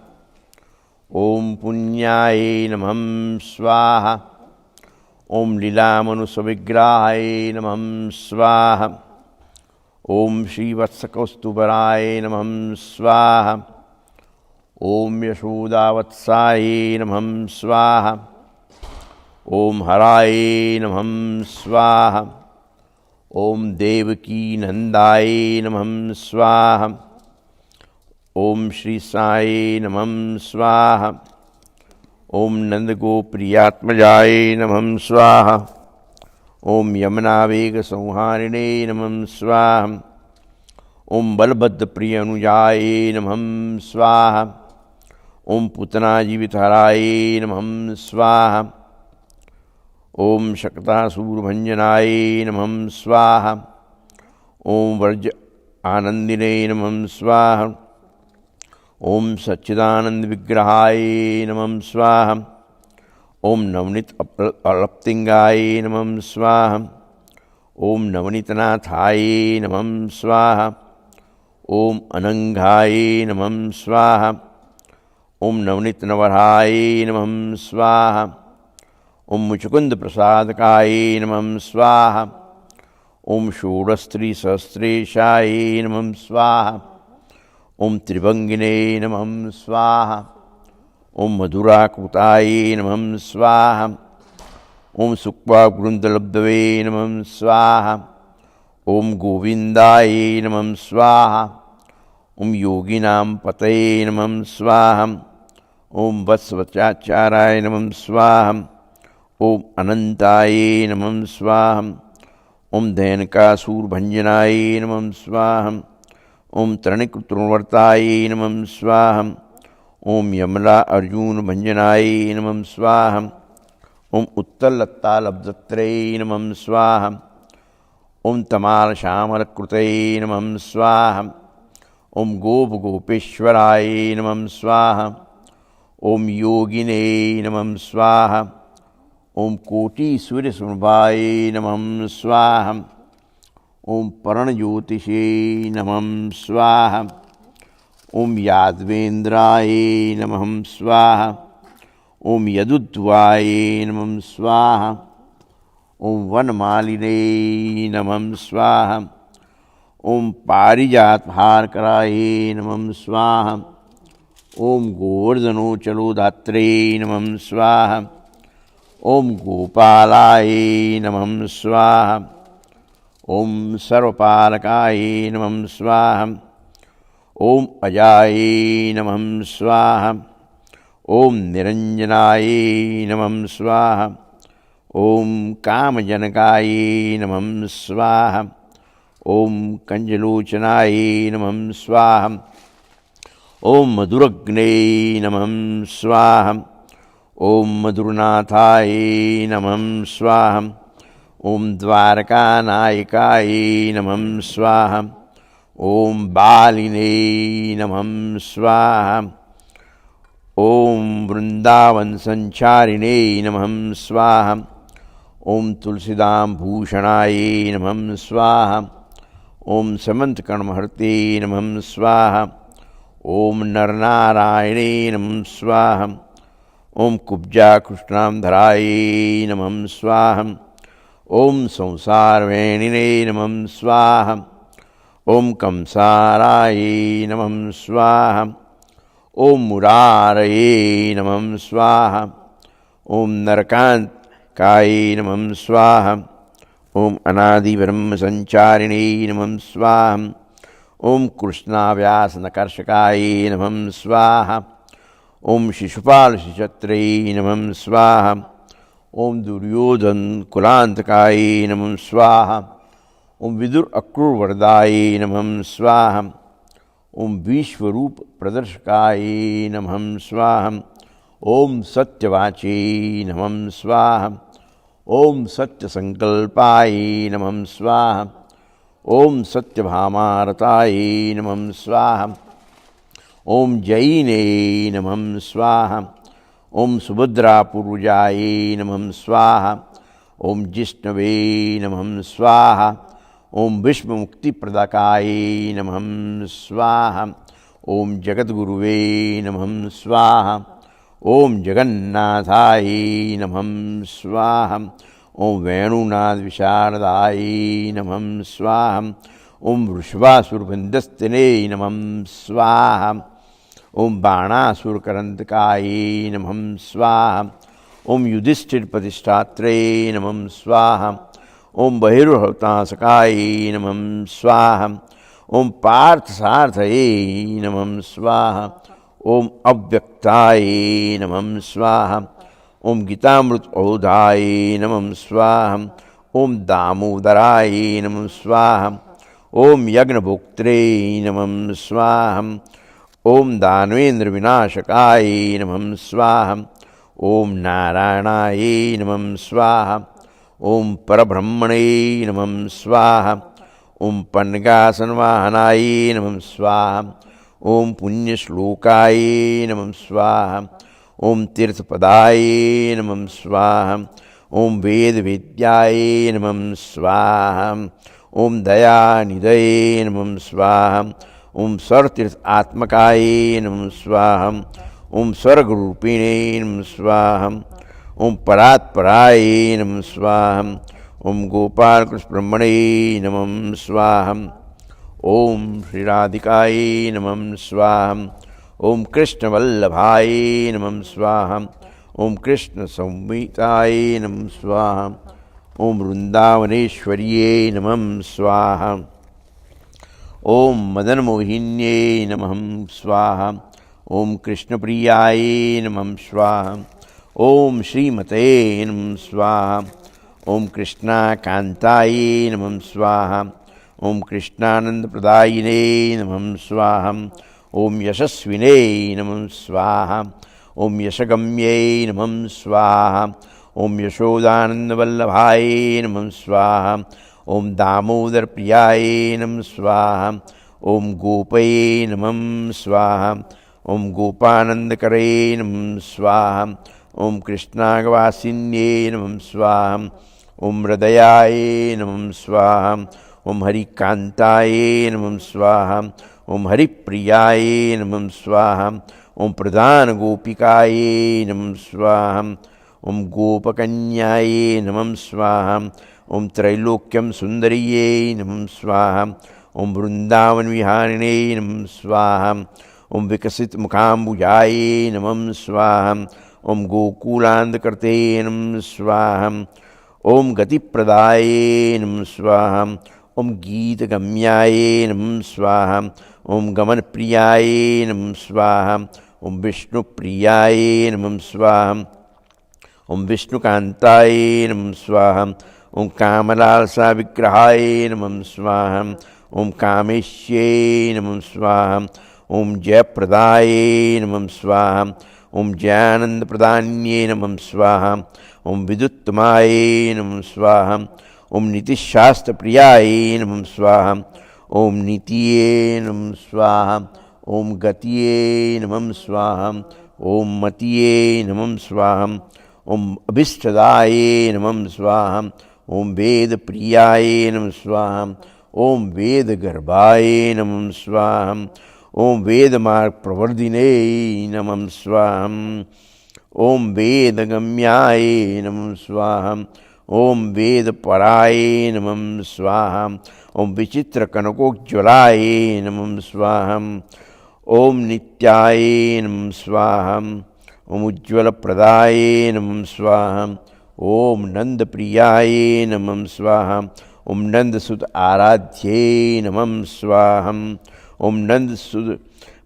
Om Punyaye Namah Swaha. Om Lila Manusavigrahaye Namah Swaha. ओम श्रीवत्सकौस्तुभराय नमः स्वाहा। ओम यशोदावत्साय नमः स्वाहा। ओम हराय नमः स्वाहा। ओम देवकी नंदाय नमः स्वाहा। ओम श्री साई नमः स्वाहा। ओम नंदगोप्रियात्मजाय नमः स्वाहा। ओम यमुनावेग संहारिणे नमः स्वाहा। ओम बलभद्रप्रिय अनुजाय नमः स्वाहा। ओम पूतना जीवितहराय नमः स्वाहा। ओम शक्तासूरभंजनाय नमः स्वाहा। ओम वर्ज आनंदिने नमः स्वाहा। ओम सच्चिदानंद विग्रहाय नमः स्वाहा। ओम नवनीत अलप्तिंगाय नमः स्वाहा। ओम नवनीतनाथाय नमः स्वाहा। ओम अनंगाय नमः स्वाहा। ओम नवनीत नवराय नमः स्वाहा। ओम मुचुकुंद प्रसादकाय नमः स्वाहा। ओम षोडस्त्री सहस्रेशाय नमः स्वाहा। ओम त्रिभंगिने नमः स्वाहा। ओम मधुराकृताय नमः स्वाहा। ओम सुक्वावृंदलब्धवे नमः स्वाहा। ओम गोविंदाय नमः स्वाहा। ओम योगिनां पतये नमः स्वाहा। ओम वत्सवचाचाराय नमः स्वाहा। ओम अनंताय नमः स्वाहा। ओम धैनकासूरभंजनाय नमः स्वाहा। ओम तरणिकृतवर्ताय नमः स्वाहा। ओम यमला अर्जुन भंजनाय नमः स्वाहा। ओम उत्तलत्तालब्धत्रे नमः स्वाहा। ओम तमाल श्यामलकृतये नमः स्वाहा। ओम गोपेश्वराय नमः स्वाहा। ओम योगिने नमः स्वाहा। ओम कोटि सूर्य समभाय नमः स्वाहा। ओम पर्णज्योतिषे नमः स्वाहा। ओम यादवेन्द्राय नमः स्वाहा। ओम यदुद्वाय नमः स्वाहा। ओम वनमालिने नमः स्वाहा। ओम पारिजातहारकराय नमः स्वाहा। ओम गोवर्धनोचलोधात्रे नमः स्वाहा। ओम गोपालाय नमः स्वाहा। ओम सर्वपालकाय नमः स्वाहा। ओम अजाय नमः स्वाहा। ओम निरंजनाय नमः स्वाहा। ओम कामजनकाय नमः स्वाहा। ओम कंजलोचनाय नमः स्वाहा। ओम मधुरग्ने नमः स्वाहा। ओम मधुरनाथाय नमः स्वाहा। ओम द्वारकानायकाय नमः स्वाहा। ओम बालिने नमः स्वाहा। ओम वृंदावन संचारिणे नमः स्वाहा। ओम तुलसीदाम भूषणाय नमः स्वाहा। ओम समंतकर्महर्ते नमः स्वाहा। ओम नरनारायणे नमः स्वाहा। ओम कुब्जा कृष्णामधराय नमः स्वाहा। ओम संसारवेणिने नमः स्वाहा। ओम कंसाराय नमः स्वाहा। ओम मुरारये नमः स्वाहा। ओम नरकांतकाय नमः स्वाहा। ओम अनादि ब्रह्म संचारिणे नमः स्वाहा। ओम कृष्णाव्यास नकर्षकाय नमः स्वाहा। ओम शिशुपाल शिशत्रे नमः स्वाहा। ओम दुर्योधन कुलांतकाय नमः स्वाहा। ओम विदुर अक्रूरवरदाय नमः स्वाहा। ओम विश्वरूप प्रदर्शकाय नमः स्वाहा। ओम सत्यवाचे नमः स्वाहा। ओम सत्यसंकल्पाय नमः स्वाहा। ओम सत्यभामारताय नमः स्वाहा। ओम जयिने नमः स्वाहा। ओम सुभद्रापूर्वजाय नमः स्वाहा। ओम जिष्णवे नमः स्वाहा। ओम विश्वमुक्तिप्रदाकाय नमः स्वाहा। ओम जगद्गुरुवे नमः स्वाहा। ओम जगन्नाथाय नमः स्वाहा। ओम वेणुनाथ विशारदाय नमः स्वाहा। ओम वृषभासुरभिन्दस्तिने नमः स्वाहा। ओम बाणासुरकरन्तकाये नमः स्वाहा। ओम युधिष्ठिरप्रतिष्ठात्रे नमः स्वाहा। ओम बहिर्हताशकाये नमः स्वाहा। ओम पार्थसारथये नमः स्वाहा। ओम अव्यक्ताये नमः स्वाहा। ओम गीतामृत औधाय नमः स्वाहा। ओम दामोदराय नमः स्वाहा। ओम यज्ञभोक्त्रे नमः स्वाहा। ओम दानवेन्द्र विनाशकाय नमः स्वाहा। ओम नारायणाय नमः स्वाहा। ओम परब्रह्मणे नमः स्वाहा। ओम पन्नगासनवाहनाय नमः स्वाहा। ओम पुण्यश्लोकाय नमः स्वाहा। ओम तीर्थपदाय नमः स्वाहा। ओम वेदवेद्याय नमः स्वाहा। ओम दयानिधये नमः स्वाहा। ओम सर्वतीर्थ आत्मकाय नमः स्वाहा। ओम स्वर्गरूपिणे नमः स्वाहा। ओम परात्पराय नमः स्वाहा। ओम गोपालकृष्णब्रह्मणे नमः स्वाहा। ओम श्रीराधिकाय नमः स्वाहा। ओम कृष्णवल्लभाय नमः स्वाहा। ओम कृष्ण संहिताय नमः स्वाहा। ओम वृंदावनेश्वर्ये नमः स्वाहा। ओम मदनमोहिन्ये नमः स्वाहा। ओम कृष्णप्रियाय नमः स्वाहा। ओम श्रीमते नमः स्वाहा। ओम कृष्णाकान्ताय नमः स्वाहा। ओम कृष्णानन्दप्रदायिने नमः स्वाहा। ओम यशस्विने नमः स्वाहा। ओम यशगम्ये नमः स्वाहा। ओम यशोदानन्दवल्लभाय नमः स्वाहा। ओम दामोदरप्रियाय नमः स्वाहा। ओम गोपये नमः स्वाहा। ओम गोपानन्दकरे नमः स्वाहा। ओम कृष्णागवासिन्ये नमः स्वाहा। ओम हृदयाय नमः स्वाहा। ओम हरिकान्ताय नमः स्वाहा। ओम हरिप्रियाय नमः स्वाहा। ओम प्रधानगोपिकाय नमः स्वाहा। ओम गोपकन्याय नमः स्वाहा। ओम त्रैलोक्यं सुन्दर्ये नमः स्वाहा। ओम वृन्दावनविहारिणे नमः स्वाहा। ओम विकसितमुखाम्बुजाय नमः स्वाहा। ओम गोकुलान्धकृते नमः स्वाहा। ओम गतिप्रदाय नमः स्वाहा। ओम गीतगम्याय नमः स्वाहा। ओम गमनप्रियाय नमः स्वाहा। ओम विष्णुप्रियाय नमः स्वाहा। ओम विष्णुकान्ताय नमः स्वाहा। ओम कामलालसाविग्रहाय नमः स्वाहा। ओम कामेश्ये नमः स्वाहा। ओम जयप्रदाय नमः स्वाहा। ओम जयानन्दप्रदान्ये नमः स्वाहा। ओम विद्युत्तमाय नमः स्वाहा। ओम नीतिशास्त्रप्रियाय नमः स्वाहा। ओम नीतिये नमः स्वाहा। ओम गतिये नमः स्वाहा। ओम मतिये नमः स्वाहा। ओम अभिष्टदाय नमः स्वाहा। ओम वेदप्रियाय नमः स्वाहा। ओम वेदगर्भाय नमः स्वाहा। ओम वेदमार्गप्रवर्धिने नमः स्वाहा। ओम वेदगम्याय नमः स्वाहा। ओम वेदपराय नमः स्वाहा। ओम विचित्रकनकोज्ज्वलाय नमः स्वाहा। ओम नित्याय नमः स्वाहा। ओम उज्ज्वलप्रदाय नमः स्वाहा। ओम नंदप्रियाय नमः स्वाहा। ओम नंदसुत आराध्ये नमः स्वाहा। ओम नंदसुत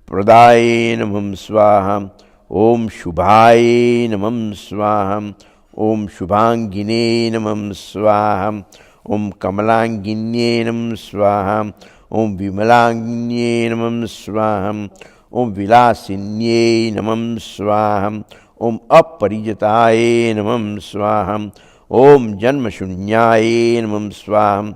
प्रदाय नमः स्वाहा। ओम शुभाय नमः स्वाहा। ओम शुभांगिने नमः स्वाहा। ओम कमलांगिन्ये नमः स्वाहा। ओम विमलांगिन्ये नमः स्वाहा। ओम विलासिन्ये नमः स्वाहा। ओम अपरिजताय नमः स्वाहा। ओम जन्मशून्याय नमः स्वाहा।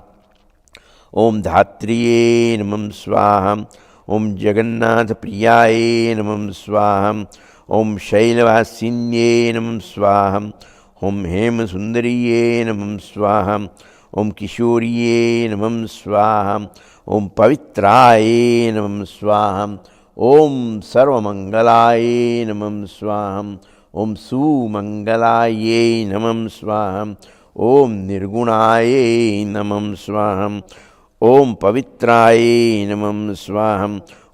ओम धात्रिये नमः स्वाहा। ओम जगन्नाथप्रियाय नमः स्वाहा। ओम शैलवासिन्ये नमः स्वाहा। ओम हेमसुन्दरिये नमः स्वाहा। ओम किशोरिये नमः स्वाहा। ओम पवित्राय नमः स्वाहा। ओम सर्वमंगलाय नमः स्वाहा। ओम सुमंगलाय नमः स्वाहा। ओम निर्गुणाय नमः स्वाहा। ओम पवित्राय नमः स्वाहा।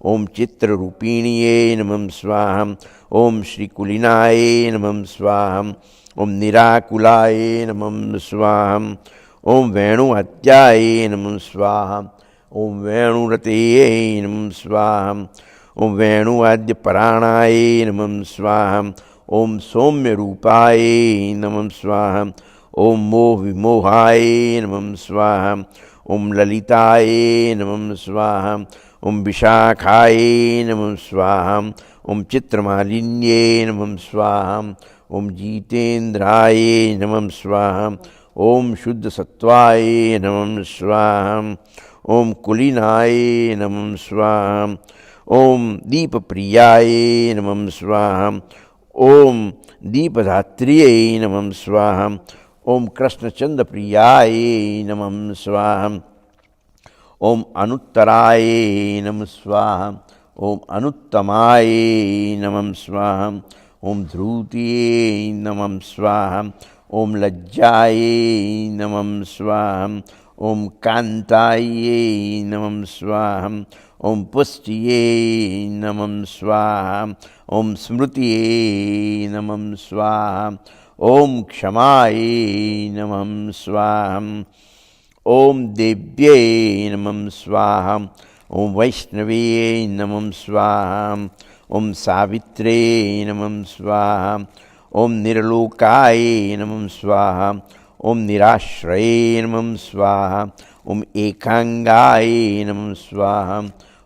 ओम चित्ररूपिणीये नमः स्वाहा। ओम श्रीकुलिनाय नमः स्वाहा। ओम निराकुलाय नमः स्वाहा। ओम वेणुहत्याय नमः स्वाहा। ओम वेणुरतये नमः स्वाहा। ओम वेणुवाद्यपराणाय नमः स्वाहा। ओम सौम्यरूपाय नमः स्वाहा। ओम मोह विमोहाय नमः स्वाहा। ओम ललिताय नमः स्वाहा। ओम विशाखाय नमः स्वाहा। ओम चित्रमालिन्ये नमः स्वाहा। ओम जितेन्द्राय नमः स्वाहा। ओम शुद्ध सत्वाय नमः स्वाहा। ओम कुलीनाय नमः स्वाहा। ओम दीपप्रियाय नमः स्वाहा। ओम दीपधात्र्यै नमः स्वाहा। ओम कृष्णचंद्रप्रियाय नमः स्वाहा। ओम अनुत्तराय नमः स्वाहा। ओम अनुत्तमाय नमः स्वाहा। ओम ध्रुतिये नमः स्वाहा। ओम लज्जाय नमः स्वाहा। ओम कांताय नमः स्वाहा। ओम पुष्टिये नमः स्वाहा। ओम स्मृतिये नमः स्वाहा। ओम क्षमाय नमः स्वाहा। ओम देव्ये नमः स्वाहा। ओम वैष्णवे नमः स्वाहा। ओम सावित्रे नमः स्वाहा। ओम निर्लोकाय नमः स्वाहा। ओम निराश्रये नमः स्वाहा। ओम एकांगाय नमः स्वाहा।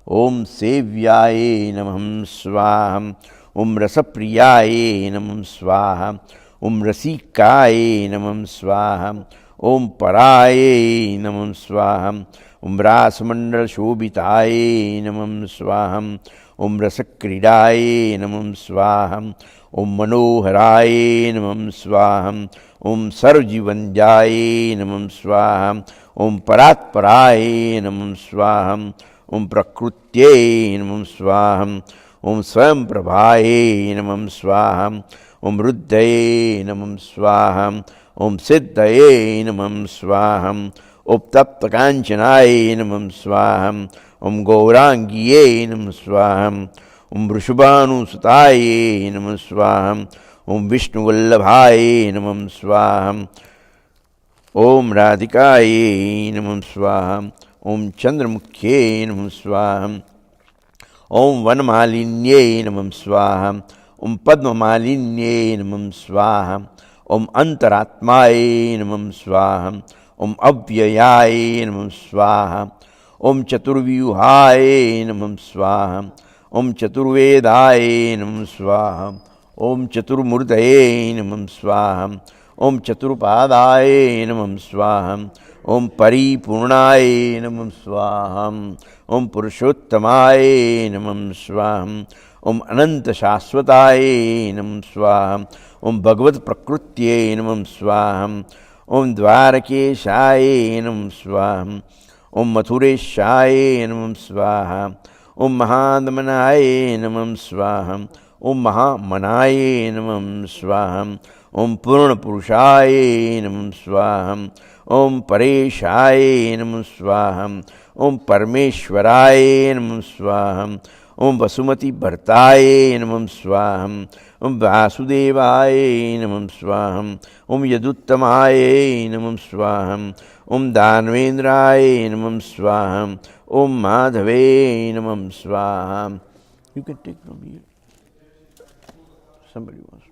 ओम सेव्याय नमः स्वाहा। ओम रसप्रियाय नमः स्वाहा। ओम रसिकाय नमः स्वाहा। ओम पराय नमः स्वाहा। ओम रासमंडल शोभिताय नमः स्वाहा। ओम रसक्रीडाय नमः स्वाहा। ओम मनोहराय नमः स्वाहा। ओम सर्वजीवंजाय नमः स्वाहा। ओम परात्पराय नमः स्वाहा। ओम प्रकृत्यै नमः स्वाहा। ओम स्वयं प्रभाय नमः स्वाहा। ओम रुद्रये नमः स्वाहा। ओम सिद्धये नमः स्वाहा। ओम तप्तकांचनाय नमः स्वाहा। ओम गौरांगिये नमः स्वाहा। ओम वृषभानुसुताय नमः स्वाहा। ओम विष्णुवल्लभाय नमः स्वाहा। ओम राधिकाय नमः स्वाहा। ओम चंद्रमुख्ये नमः स्वाहा। ओम वनमालिन्ये नमः स्वाहा। ओम पद्ममालिन्ये नमः स्वाहा। ओम अंतरात्माय नमः स्वाहा। ओम अव्ययाय नमः स्वाहा। ओम चतुर्व्यूहाय नमः स्वाहा। ओम चतुर्वेदाय नमः स्वाहा। ओम चतुर्मूर्तये नमः स्वाहा। ओम चतुर्पादाय नमः स्वाहा। ओम परिपूर्णाय नमः स्वाहा। ओम पुरुषोत्तमाय नमः स्वाहा। ओम अनंत शाश्वताय नमः स्वाहा। ओम भगवत प्रकृत्यै नमः स्वाहा। ओम द्वारकेशाय नमः स्वाहा। ओम मथुरेशाय नमः स्वाहा। ओम महादमनाय नमः स्वाहा। ओम महामनाय नमः स्वाहा। ओम पूर्ण पुरुषाय नमः स्वाहा। ओम परेशाय नमः स्वाहा। ओम परमेश्वराय नमः स्वाहा। ओम वसुमती भर्ताय नमः स्वाहा। ओम वासुदेवाय नमः स्वाहा। ओम यदुत्तमाय नमः स्वाहा। ओम दानवेंद्राय नमः स्वाहा। ओम माधवे नमः स्वाहा। You can take from here. Somebody wants.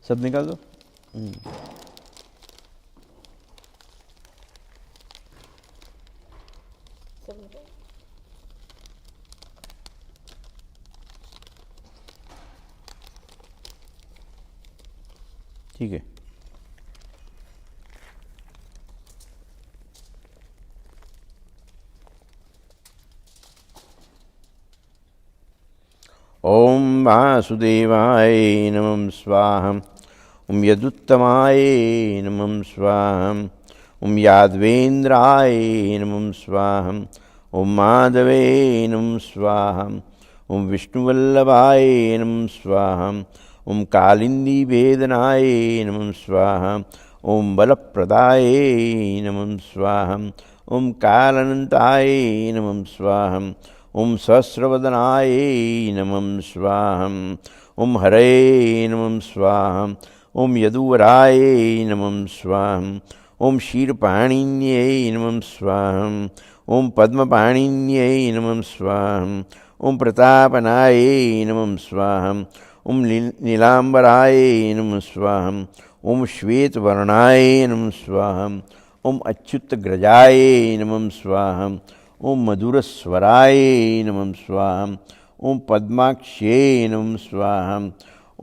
सब निकाल दो। ठीक है। ॐ वासुदेवाय नमः स्वाहा। ॐ यदुत्तमाय नमः स्वाहा। ॐ यादवेन्द्राय नमः स्वाहा। ॐ माधवे नमः स्वाहा। ॐ विष्णुवल्लभाय नमः स्वाहा। ॐ कालिन्दीवेदनाय नमः स्वाहा। ॐ बलप्रदाय नमः स्वाहा। ॐ कालानन्ताय नमः स्वाहा। ॐ सहस्रवदनाय नमः स्वाहा। ॐ हरे नमः स्वाहा। ॐ यदुवराय नमः स्वाहा। ॐ क्षीरपाणिन्यै नमः स्वाहा। ॐ पद्मपाणिन्यै नमः स्वाहा। ॐ प्रतापनाय नमः स्वाहा। ॐ नीलाम्बराय नमः स्वाहा। ॐ श्वेतवर्णाय नमः स्वाहा। ॐ अच्युतग्रजाय नमः स्वाहा। ॐ मधुरस्वराय नमः स्वाहा। ॐ पद्माक्ष्यै नमः स्वाहा।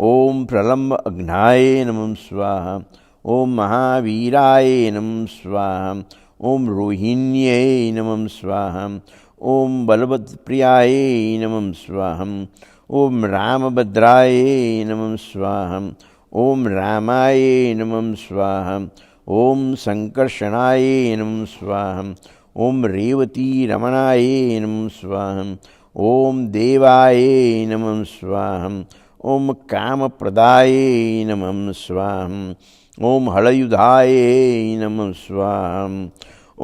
ॐ प्रलम्ब अग्नाय नमः स्वाहा। ॐ महावीराय नमः स्वाहा। ॐ रोहिण्यै नमः स्वाहा। ॐ बलभद्रप्रियाय नमः स्वाहा। ॐ रामभद्राय नमः स्वाहा। ॐ रामाय नमः स्वाहा। ॐ संकर्षणाय नमः स्वाहा। ॐ रेवतीरमणाय नमः स्वाहा। ॐ देवाय नमः स्वाहा। ॐ कामप्रदाय नमः स्वाहा। ॐ हलयुधाय नमः स्वाहा।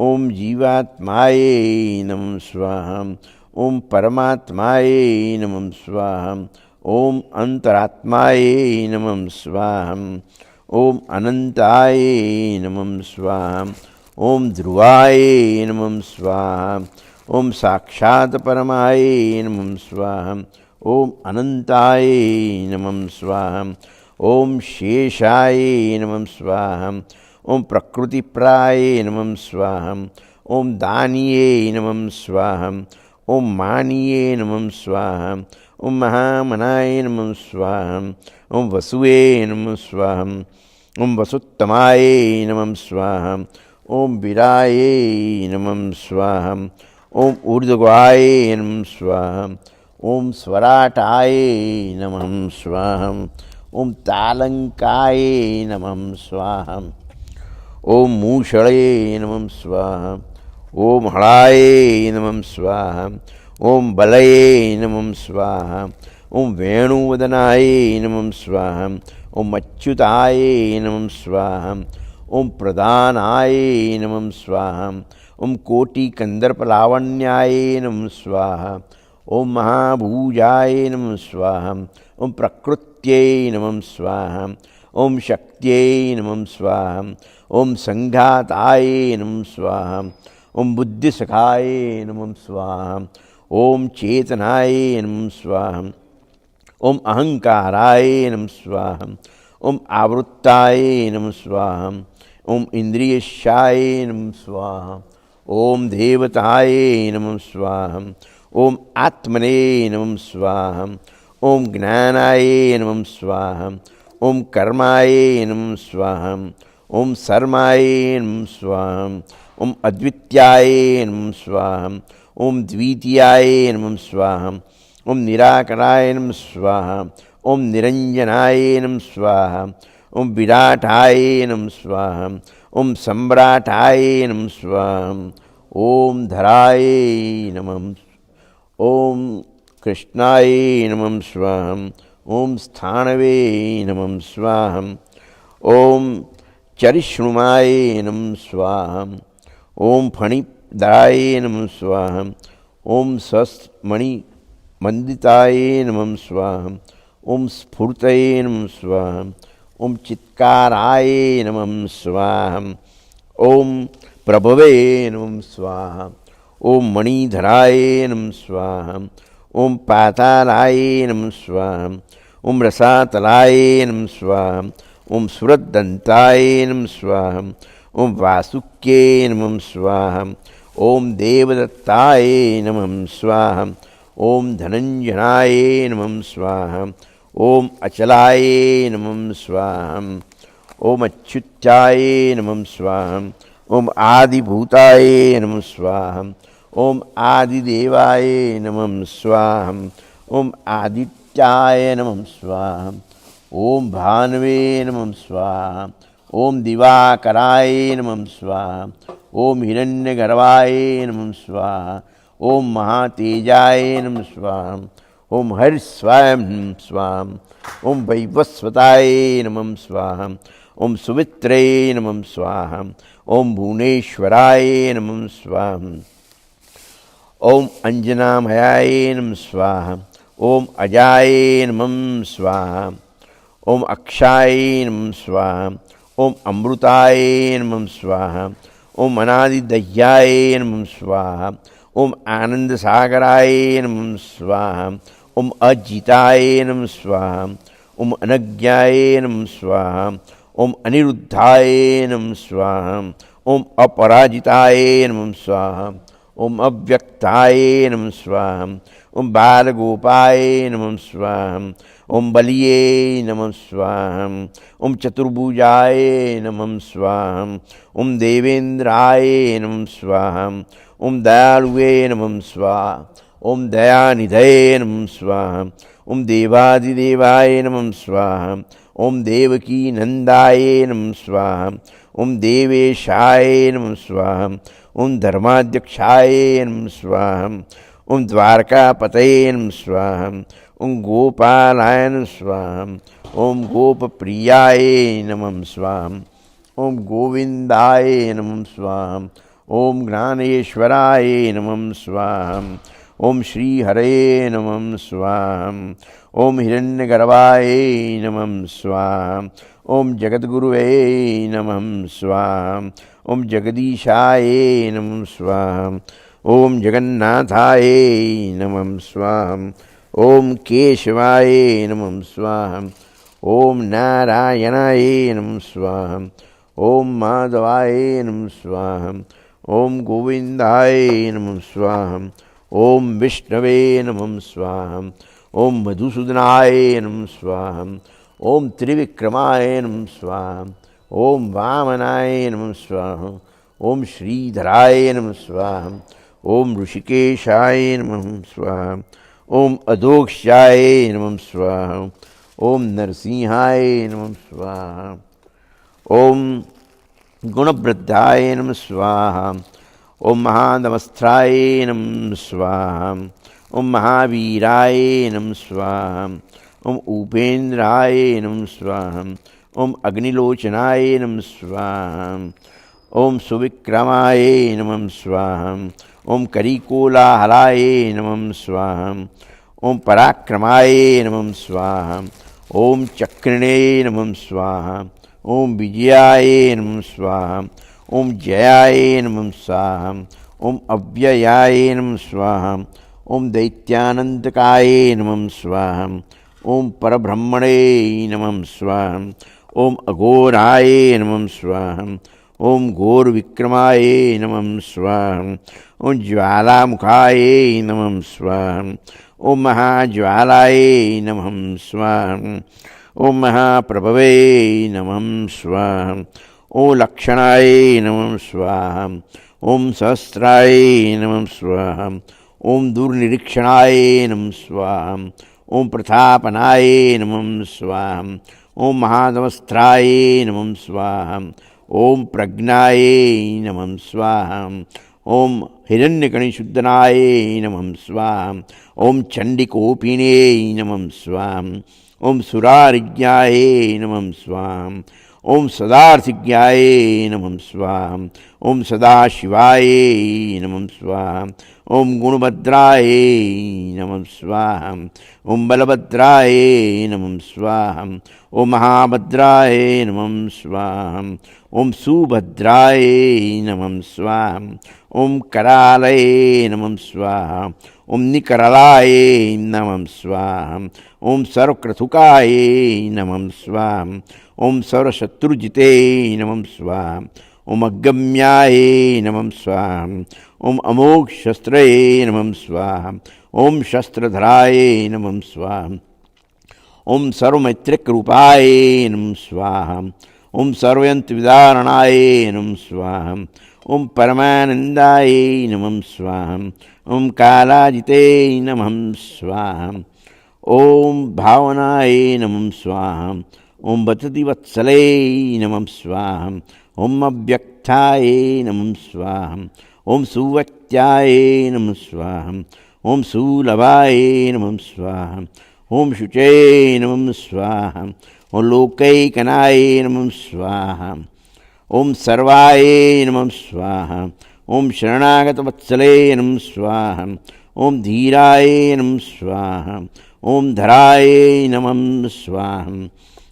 ॐ जीवात्माय नमः स्वाहा। ॐ परमात्माय नमः स्वाहा। ॐ अंतरात्माय नमः स्वाहा। ॐ अनंताय नमः स्वाहा। ॐ ध्रुवाय नमः स्वाहा। ॐ साक्षात् परमाय नमः स्वाहा। ॐ अनंताय नमः स्वाहा। ॐ शेषाय नमः स्वाहा। ॐ प्रकृतिप्राय नमः स्वाहा। ॐ दानिये नमः स्वाहा। ॐ मानिये नमः स्वाहा। ॐ महामनाय नमः स्वाहा। ॐ वसुवे नमः स्वाहा। ॐ वसुत्तमाय नमः स्वाहा। ॐ वीराय नमः स्वाहा। ॐ ऊर्ध्वगाय नमः स्वाहा। ॐ स्वराटाय नमः स्वाहा। ॐ तालंकाय नमः स्वाहा। ॐ मूषणे नमः स्वाहा। ॐ हलाय नमः स्वाहा। ॐ बलये नमः स्वाहा। ॐ वेणुवदनाय नमः स्वाहा। ॐ अच्युताय नमः स्वाहा। ॐ प्रदानाय नमः स्वाहा। ॐ कोटिकन्दर्पलावण्याय नमः स्वाहा। ॐ महाभुजाय नमः स्वाहा। ॐ प्रकृत्यै नमः स्वाहा। ॐ शक्त्यै नमः स्वाहा। ॐ संघाताय नमः स्वाहा। ॐ बुद्धिसखाय नमः स्वाहा। ॐ चेतनाय नमः स्वाहा। ॐ अहंकाराय नमः स्वाहा। ॐ आवृत्ताय नमः स्वाहा। ॐ इंद्रियशाय नमः स्वाहा। ॐ देवताय नमः स्वाहा। ॐ आत्मने नमः स्वाहा। ॐ ज्ञानाय नमः स्वाहा। ॐ कर्माय नमः स्वाहा। ॐ सर्माय नमः स्वाहा। ॐ अद्वितीयाय नमः स्वाहा। ॐ द्वितीयाय नमः स्वाहा। ॐ निराकराय नमः स्वाहा। ॐ निरंजनाय नमः स्वाहा। ॐ विराटाय नमः स्वाहा। ॐ सम्राटाय नमः स्वाहा। ॐ धराय नमः। ॐ कृष्णाय नमः स्वाहा। ॐ स्थाणवे नमः स्वाहा। ॐ चरिष्णुमाय नमः स्वाहा। ॐ फणिधराय नमः स्वाहा। ॐ सहस्रमणिमण्डिताय नमः स्वाहा। ॐ स्फूर्तये नमः स्वाहा। ॐ चित्काराय नमः स्वाहा। ॐ प्रभवे नमः स्वाहा। ॐ मणिधराय नमः स्वाहा। ॐ पातालाय नमः स्वाहा। ॐ रसातलाय नमः स्वाहा। ॐ सुरदन्ताय नमः स्वाहा। ॐ वासुक्ये नमः स्वाहा। ॐ देवदत्ताय नमः स्वाहा। ॐ धनंजनाय नमः स्वाहा। ॐ अचलाय नमः स्वाहा। ॐ अच्युताय नमः स्वाहा। ॐ आदिभूताय नमः स्वाहा। ॐ आदिदेवाय नमः स्वाहा। ॐ आदित्य आदित्याय नमः स्वाहा। ओम भानवे नमः स्वाहा। ओम दिवाकराय नमः स्वाहा। ओम हिरण्यगर्भाय नमः स्वाहा। ओम महातेजाय नमः स्वाहा। ओम हरिस्वाय नमः स्वाहा। ओम वैवस्वताय नमः स्वाहा। ओम सुमित्रे नमः स्वाहा। ओम भुवनेश्वराय नमः स्वाहा। ओम अंजनामयाय नमः स्वाहा। ओम अजाय नमः स्वाहा। ओम अक्षाय नमः स्वाहा। ओम अमृताय नमः स्वाहा। ओम अनादिदह्याय नमः स्वाहा। ओम आनंद सागराय नमः स्वाहा। ओम अजिताय नमः स्वाहा। ओम अनज्ञाय नमः स्वाहा। ओम अनिरुद्धाय नमः स्वाहा। ओम अपराजिताय नमः स्वाहा। ओम अव्यक्ताय नमः स्वाहा। ओम बालगोपाय नमः स्वाहा। ओम बलिये नमः स्वाहा। ओम चतुर्भुजाय नमः स्वाहा। ओम देवेंद्राय नमः स्वाहा। ओम दयालुवे नमः स्वाहा। ओम दयानिधये नमः स्वाहा। ओम देवादिदेवाय नमः स्वाहा। ओम देवकी नंदाय नमः स्वाहा। ओम देवेशाय नमः स्वाहा। ओम धर्माध्यक्षाय नमः स्वाहा। ओम द्वारकापतये नमः स्वाहा। ओम गोपालाय नमः स्वाहा। ओम गोपप्रियाय नमः स्वाहा। ओम गोविंदाय नमः स्वाहा। ओम ज्ञानेश्वराय नमः स्वाहा। ओम श्री हरे नमः स्वाहा। ओम हिरण्यगर्भाय नमः स्वाहा। ओम जगद्गुरुवे नमः स्वाहा। ओम जगदीशाय नमः स्वाहा। ओम जगन्नाथाय नमः स्वाहा। ओम केशवाय नमः स्वाहा। ओम नारायणाय नमः स्वाहा। ओम माधवाय नमः स्वाहा। ओम गोविंदाय नमः स्वाहा। ओम विष्णवे नमः स्वाहा। ओम मधुसूदनाय नमः स्वाहा। ओम त्रिविक्रमाय नमः स्वाहा। ओम वामनाय नमः स्वाहा। ओम श्रीधराय नमः स्वाहा। ओम ऋषिकेशाय नमः स्वाहा। ओम अधोक्षाय नमः स्वाहा। ओम नरसिंहाय नमः स्वाहा। ओम गुणवृद्धाय नमः स्वाहा। ओम महानमस्त्राय नमः स्वाहा। ओम महावीराय नमः स्वाहा। ओम उपेन्द्राय नमः स्वाहा। ओम अग्निलोचनाय नमः स्वाहा। ओम सुविक्रमाय नमः स्वाहा। ओम करिकोलाहलाय नमः स्वाहा। ओम पराक्रमाय नमः स्वाहा। ओम चक्रिणे नमः स्वाहा। ओम विजयाय नमः स्वाहा। ओम जयाय नमः स्वाहा। ओम अव्ययाय नमः स्वाहा। ओम दैत्यानंतकाय नमः स्वाहा। ओम परब्रह्मणे नमः स्वाहा। ओम अघोराय नमः स्वाहा। ओम घोर विक्रमाय नमः स्वाहा। ओम ज्वालामुखाय नमः स्वाहा। ओम महाज्वालाय नमः स्वाहा। ओम महाप्रभवे नमः स्वाहा। ओम लक्षणाय नमः स्वाहा। ओम सहस्राय नमः स्वाहा। ओम दुर्निरीक्षणाय नमः स्वाहा। ओम प्रतापनाय नमः स्वाहा। ओम महानमस्त्राय नमः स्वाहा। ओम प्रज्ञाय नमः स्वाहा। ओम हिरण्यकणिशुद्धनाय नमः स्वाहा। ओम चंडिकोपिने नमः स्वाहा। ओम सुरारिज्ञाय नमः स्वाहा। ओम सदार्थिज्ञाय नमः स्वाहा। ओम सदाशिवाय नमः स्वाहा। ओम गुणभद्राय नमः स्वाहा। ओम बलभद्राय नमः स्वाहा। ओम महाभद्राय नमः स्वाहा। ओम सुभद्राय नमः स्वाहा। ओम करालय नमः स्वाहा। ओम निकरलाय नमः स्वाहा। ओम सर्वक्रतुकाय नमः स्वाहा। ओम सर्वशत्रुजिते नमः स्वाहा। ओम अगम्याय नमः स्वाहा। ओम अमोघ शस्त्रये नमः स्वाहा। ओम शस्त्रधराय नमः स्वाहा। ओम सर्वमैत्रिकरूपाय नमः स्वाहा। ओम सर्वयंत्रविदारणाय नमः स्वाहा। ओम परमानंदाय नमः स्वाहा। ओम कालाजिते नमः स्वाहा। Om Bhavanaye Namam Swaham. Om Vatati Vatsale Namam Swaham. Om Abhyaktaye Namam Swaham. Om Suvatyaye Namam Swaham. Om Sulabhaye Namam Swaham. Om Shuche Namam Swaham. Om Lokaikanaye Namam Swaham. Om Sarvaye Namam Swaham. Om Sharanagata Vatsale Namam Swaham. Om Dhiraye Namam Swaham. Om Dharaye Namam Swaham.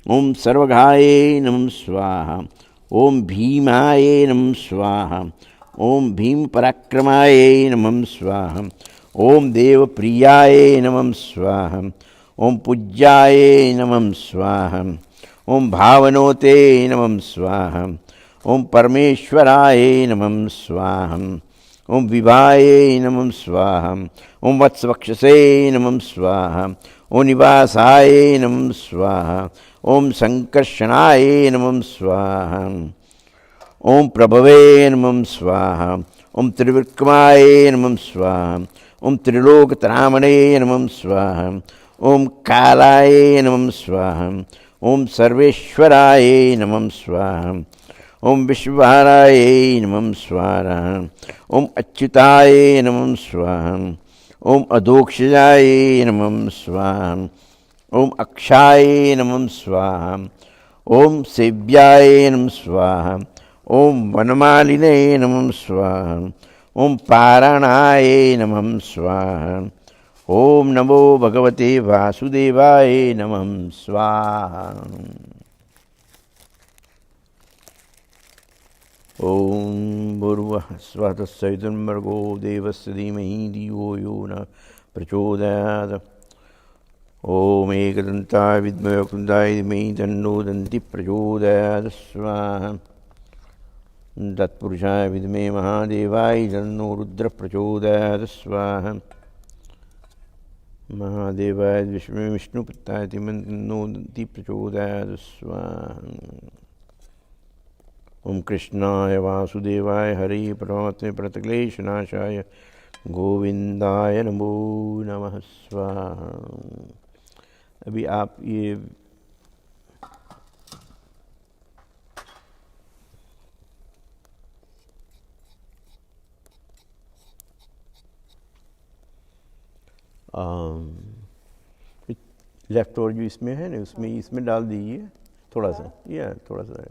Om Sarvaghaye Namam Swaham. Om Bhimaye Namam Swaham. Om Bhim Parakramaye Namam Swaham. Om Deva Priyaye Namam Swaham. Om Pujyaye Namam Swaham. Om Bhavanote Namam Swaham. Om Parameshwaraye Namam Swaham. Om Vibhaye Namam Swaham. Om Vatsavakshase Namam Swaham. Om Nivasaye Namam Swaham. Om Sankarshanaye Namam Swaham. Om Prabhave Namam Swaham. Om Trivikramaye Namam Swaham. Om Trilokatramane Namam Swaham. Om Kalaye Namam Swaham. Om Sarveshwaraye Namam Swaham. Om Vishvaraye Namam Swaham. Om Achyutaye Namam Swaham. Om Adokshayaye Namam Swaham. Om Akshaye Namam Swaham. Om Sevyaye Namam Swaham. Om Vanamaline Namam Swaham. Om Paranaye Namam Swaham. Om Namo Bhagavate Vasudevaye Namam Swaham. Om Bhurvah Svata Saitan Margo Devasya Dhimahi Dhiyo Yo Na Prachodayat. Om Ekadantaya Vidmaya Kundaya Dhimahi Tanno Danti Prachodayat Swaha. Tatpurushaya Vidme Mahadevaya Tanno Rudra Prachodayat Swaha. Mahadevaya Vishnu Pattaya Tanno Danti Prachodayat Swaha. Om Krishnaya Vasudevaya Hari Paramatme Pratakleshanashaya Govindaya Namo Namah Swaha. अभी आप ये left over जो इसमें है ना उसमें इसमें डाल दीजिए थोड़ा सा, या थोड़ा सा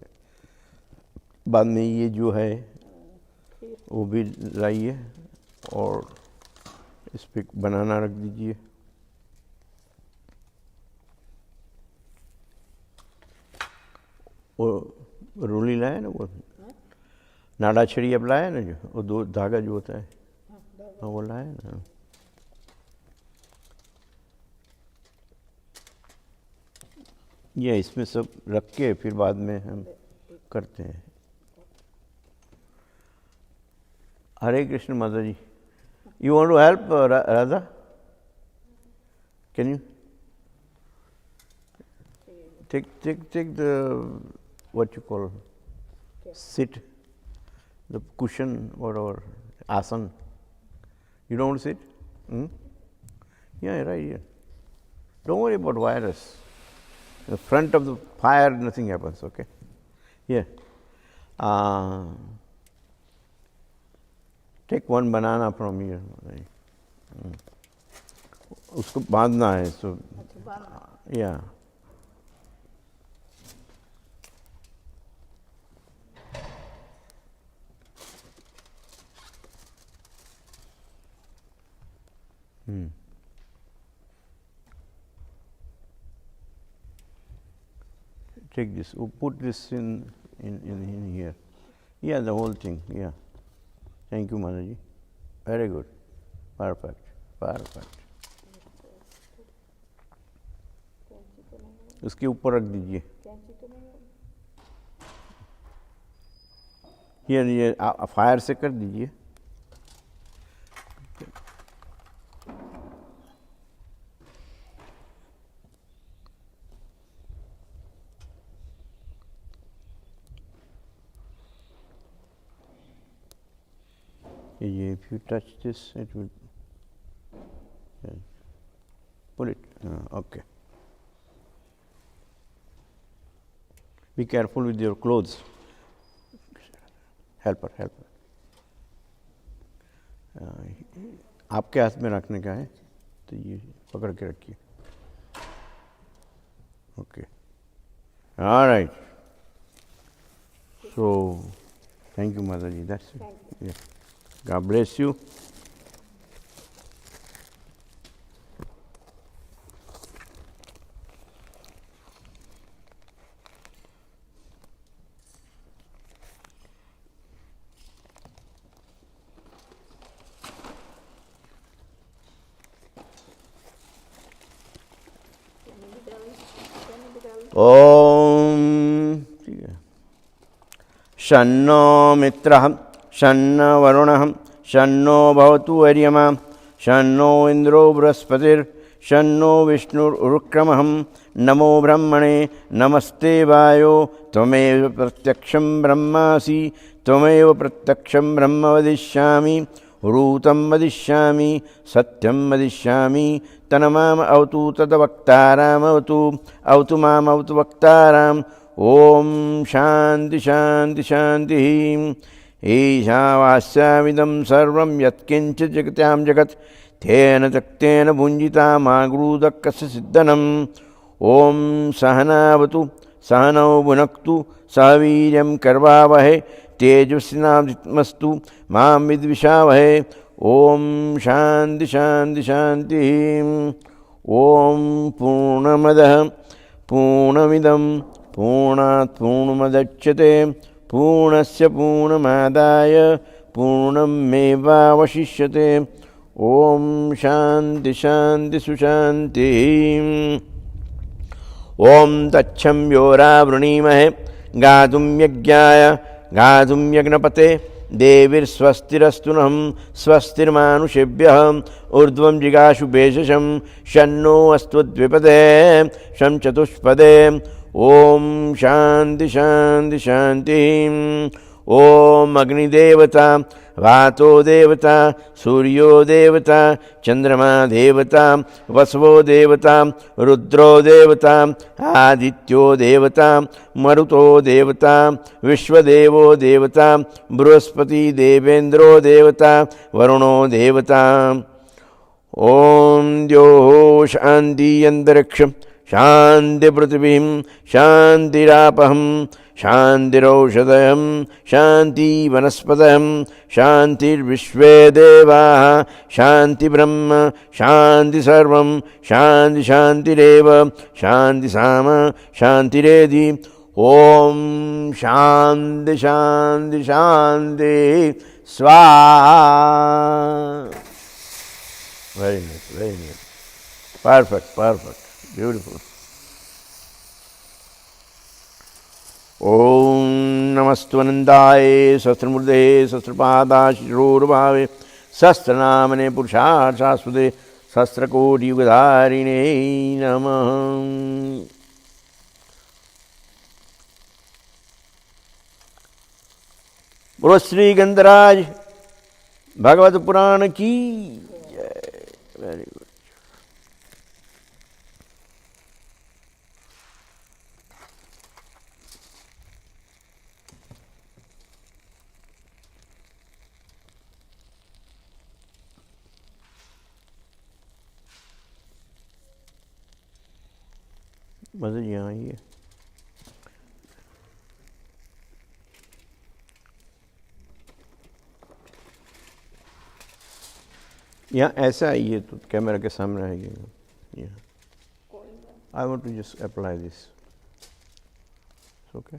बाद में ये जो है वो भी लाइए और इस पे बनाना रख दीजिए। वो रोली लाया ना, वो नाड़ा छड़ी अब लाया ना, जो वो दो धागा जो होता है वो लाया ना। ये इसमें सब रख के फिर बाद में हम करते हैं। हरे कृष्ण माता ji, you want to help Radha, can you take the what you call sit, the cushion, whatever, asan. You don't want to sit? Yeah, right here. Don't worry about virus. The front of the fire, nothing happens, okay? Yeah. Take one banana from here. उसको बांधना है, so yeah. Take this. We'll put this in here. Yeah, the whole thing. Yeah. Thank you, Mataji. Very good. Perfect. Perfect. उसके ऊपर रख दीजिए। ये fire से कर दीजिए। If you touch this, it will pull it. Okay. Be careful with your clothes. Help her. आपके हाथ में रखने का है, तो ये पकड़ के रखिए. Okay. All right. So, thank you, Mataji. That's it. Yeah. God bless you. Om Shanno Mitraham Shanno Varunaham Shanno Bhavatu Varyama Shanno Indro Brahaspatir Shanno Vishnur Urukramaham Namo Brahmane Namaste Vayo Tvameva Pratyaksham Brahmasi Tvameva Pratyaksham Brahma Vadishyami Rūtam Vadishyami Satyam Vadishyami Tanamam Avtu Tadavaktaram Avtu Mam Avtu Vaktaram Om Shanti Shanti Shanti Ishavasyavidam Sarvam Yatkincha Jagatyam Jagat Tena Taktena Bhunjita Magrudakasya Siddhanam Om Sahanavatu Sahanau Bhunaktu Sahaviryam Karvavahe Tejusvinavritmastu Mam Vidvishavahe Om Shanti Shanti Shanti Om Purnamadaha Purnamidam Purnat Purnamadachyate Purnasya Purnamadaya Purnameva Vashishyate Om Shanti Shanti Sushanti Om Tacham Yora Vrunimahe Gatum Yagyaya Gatum Yagnapate Devir Swastirastunam Swastirmanushebhyam Urdvam Jigashu Beshasham Shanno Astvadvipade Sham Chatushpade Om Shanti Shanti Shanti Om Agni Devata Vato Devata Suryo Devata Chandrama Devata Vasvo Devata Rudro Devata Adityo Devata Maruto Devata Vishwadevo Devata Bruhaspati Devendro Devata Varuno Devata Om Dyoho Shanti Antariksham Shanti Prithivim Shanti Rapaham Shanti Raushadayam Shanti Vanaspadayam Shanti Vishve Deva Shanti Brahma Shanti Sarvam Shanti Shanti Reva Shanti Sama Shanti Redi Om Shanti Shanti Shanti Swaha. Very nice, very nice. Perfect. Beautiful. Om Namastvanandaye Sastramurdaye Sastrapada Shirurvave Sastranamane Purushar Shasvade Sastrakoti Yugadharine Namah. Bolo Sri Gandharaj Bhagavad Purana ki Jai. Very good. मदद यहाँ ही है. यहाँ ऐसा आइए तो camera के सामने आइए. यहाँ I want to just apply this. It's okay.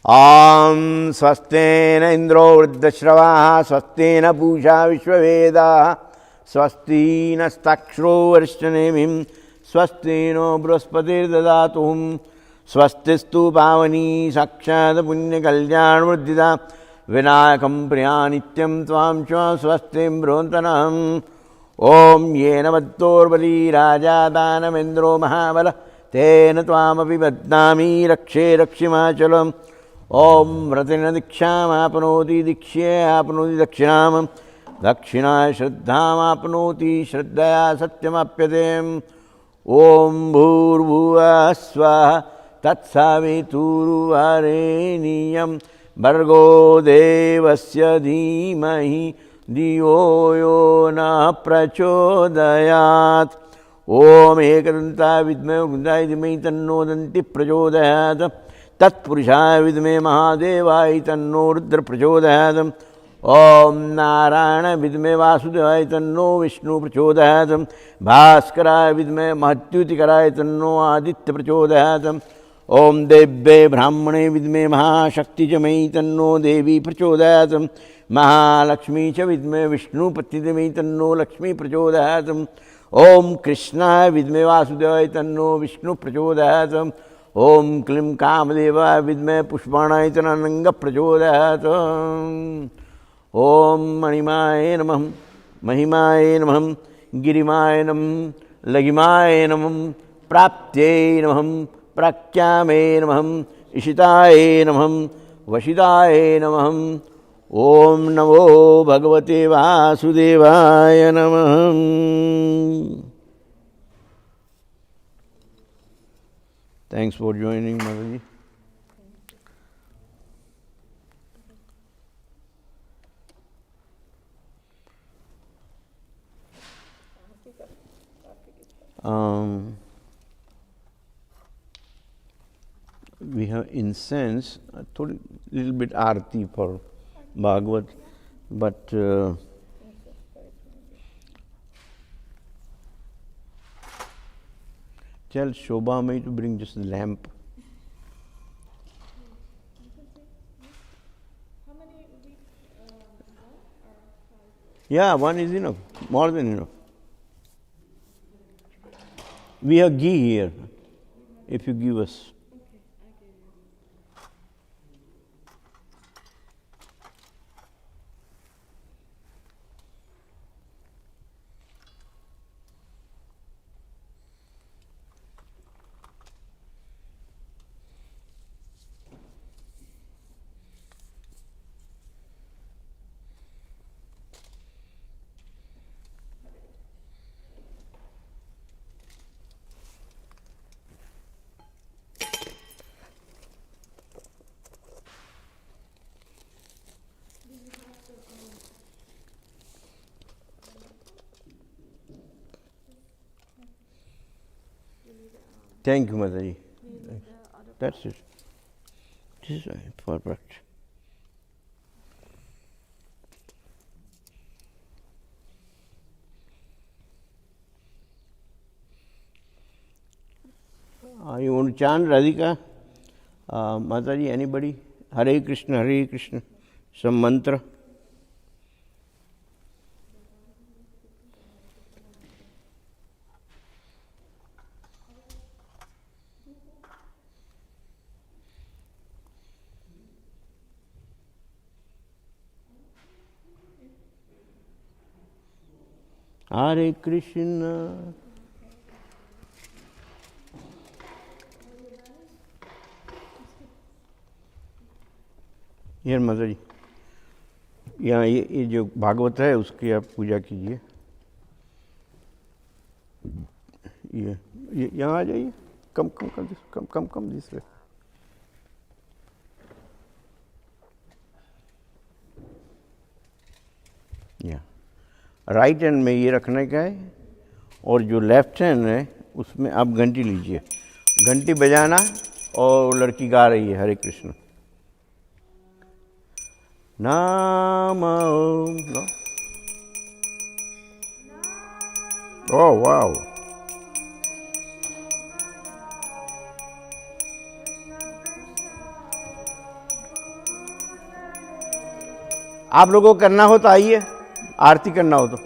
Om Swastina Indro Vruddhashravah Swastina Pūjā Vishvavedah Swastina Stakshro Varishtanemim Swastino Brahaspatir Dadatum Swastistu Pavani Sakshata Punya Kalyan Vruddhita Vinayakam Priyanityam Tvam Shva Swastim Bhrontanam Om Yena Vattorvali Raja Danam Indro Mahabala Tena Tvam Api Vadnami Rakshe Rakshimachalam ओम व्रतेन दीक्षामाप्नोति दीक्ष्याप्नोति दक्षिणाम् दक्षिणाय श्रद्धामाप्नोति श्रद्धया सत्यमाप्यते। ओम भूर्भुवः स्वः तत्सवितुर्वरेण्यं भर्गो देवस्य धीमहि धियो यो न प्रचोदयात्। ओम एकदन्ताय विद्महे वक्रतुण्डाय धीमहि तन्नो दन्तिः प्रचोदयात्। तत्पुरुषाय विद्महे महादेवाय तन्नो रुद्रः प्रचोदयात्। ओम नारायण विद्महे वासुदेवाय तन्नो विष्णु प्रचोदयात्। भास्कराय विद्महे महत्युतिकराय तन्नो आदित्य प्रचोदयात्। ओम देव्ये ब्राह्मणे विद्महे महाशक्ति च मयि तन्नो देवी प्रचोदयात्। महालक्ष्मी च विद्महे विष्णुपत्नी तन्नो लक्ष्मी प्रचोदयात्। ओम कृष्णाय विद्महे वासुदेवाय तन्नो विष्णु प्रचोदयात्। ओम क्लीं कामदेवाय विद्महे पुष्पाणाय तन्नंग प्रचोदयात्। ओम मणिमाय नमः महिमाय नमः गिरिमाय नमः लघिमाय नमः प्राप्त्यै नमः प्रख्यामे नमः इशिताय नमः वशिताय नमः। ओम नमो भगवते वासुदेवाय नमः। Thanks for joining, Mataji. We have incense, a little bit arti for Bhagavat, but tell Shobha Mai to bring just the lamp. How many would be one or five? Yeah, one is enough, more than enough. We have ghee here, if you give us. Thank you, Mataji. That's it. This is perfect. You want to chant Radhika? Mataji, anybody? Hare Krishna, some mantra. Hare Krishna. Here, Mataji. यहाँ ये जो भागवत है उसकी आप पूजा कीजिए। ये यहाँ आ जाइए। Come this way. या राइट हैंड में ये रखने का है और जो लेफ्ट हैंड है उसमें आप घंटी लीजिए। घंटी बजाना और लड़की गा रही है हरे कृष्ण नाम। Oh wow. आप लोगों को करना हो तो आइए, आरती करना हो तो।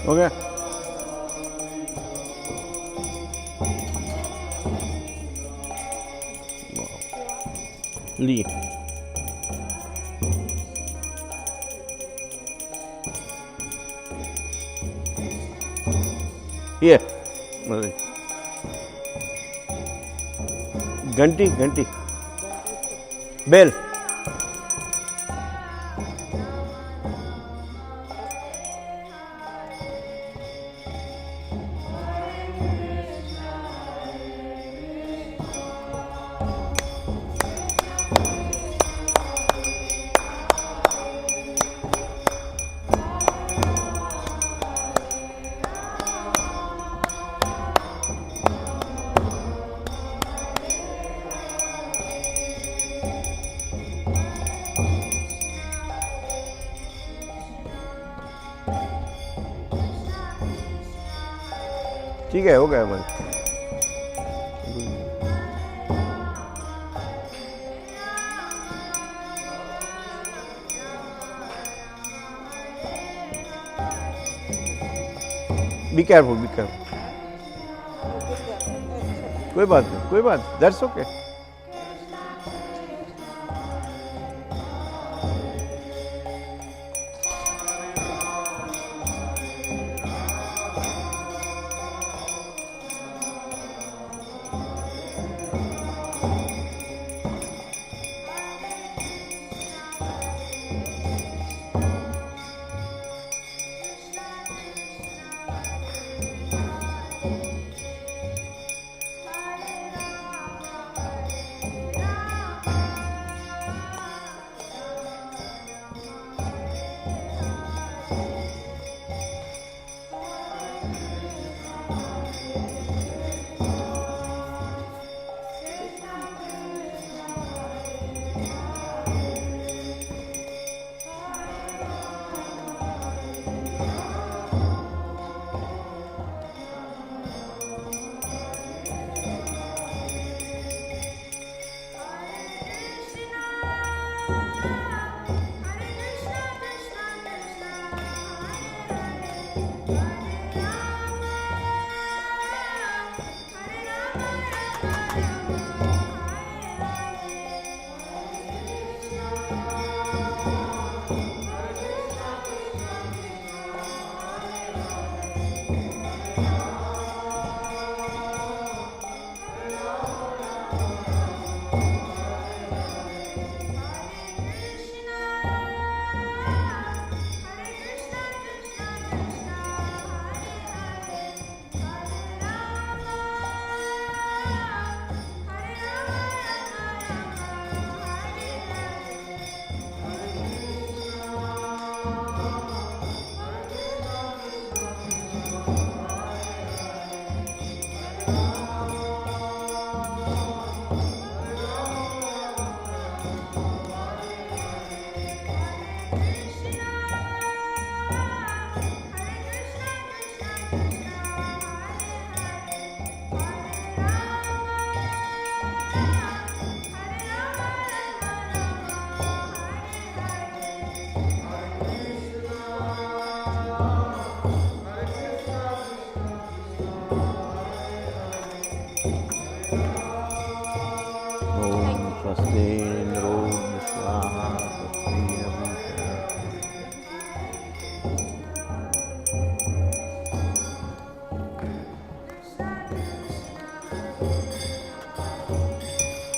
हो गया? लिए ये घंटी घंटी बेल ठीक है, हो गया बस। Be careful, be careful. कोई बात नहीं, कोई बात, दैट्स ओके।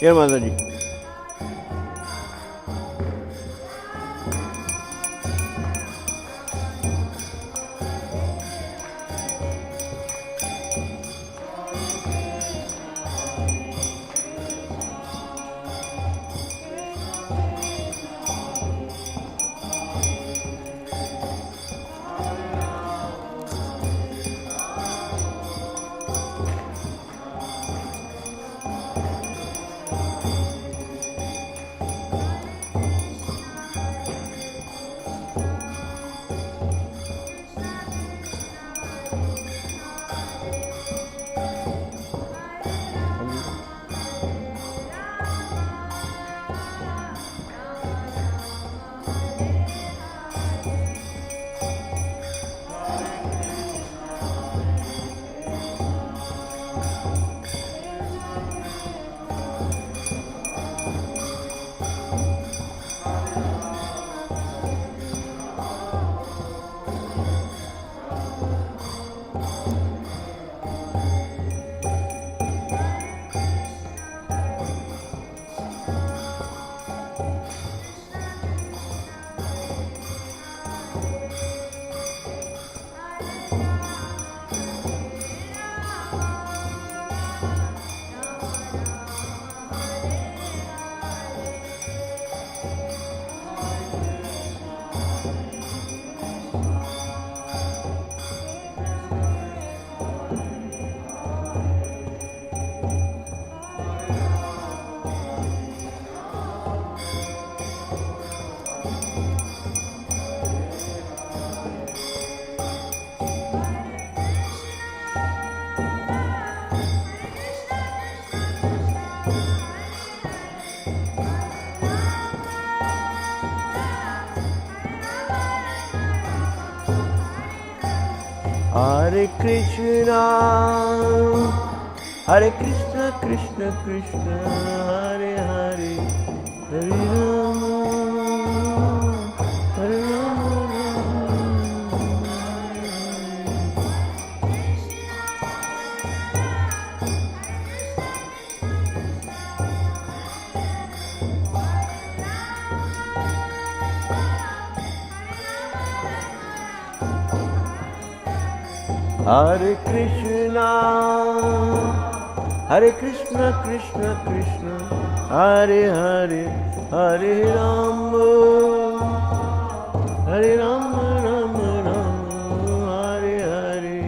जय माता जी। Hare Krishna, Hare Krishna, Krishna Krishna, Hare Hare, Hare Rama, Hare Rama, Hare Krishna, Hare Krishna, Krishna Krishna, Hare Hare, Hare Rama, Hare Rama, Rama Rama, Hare Hare.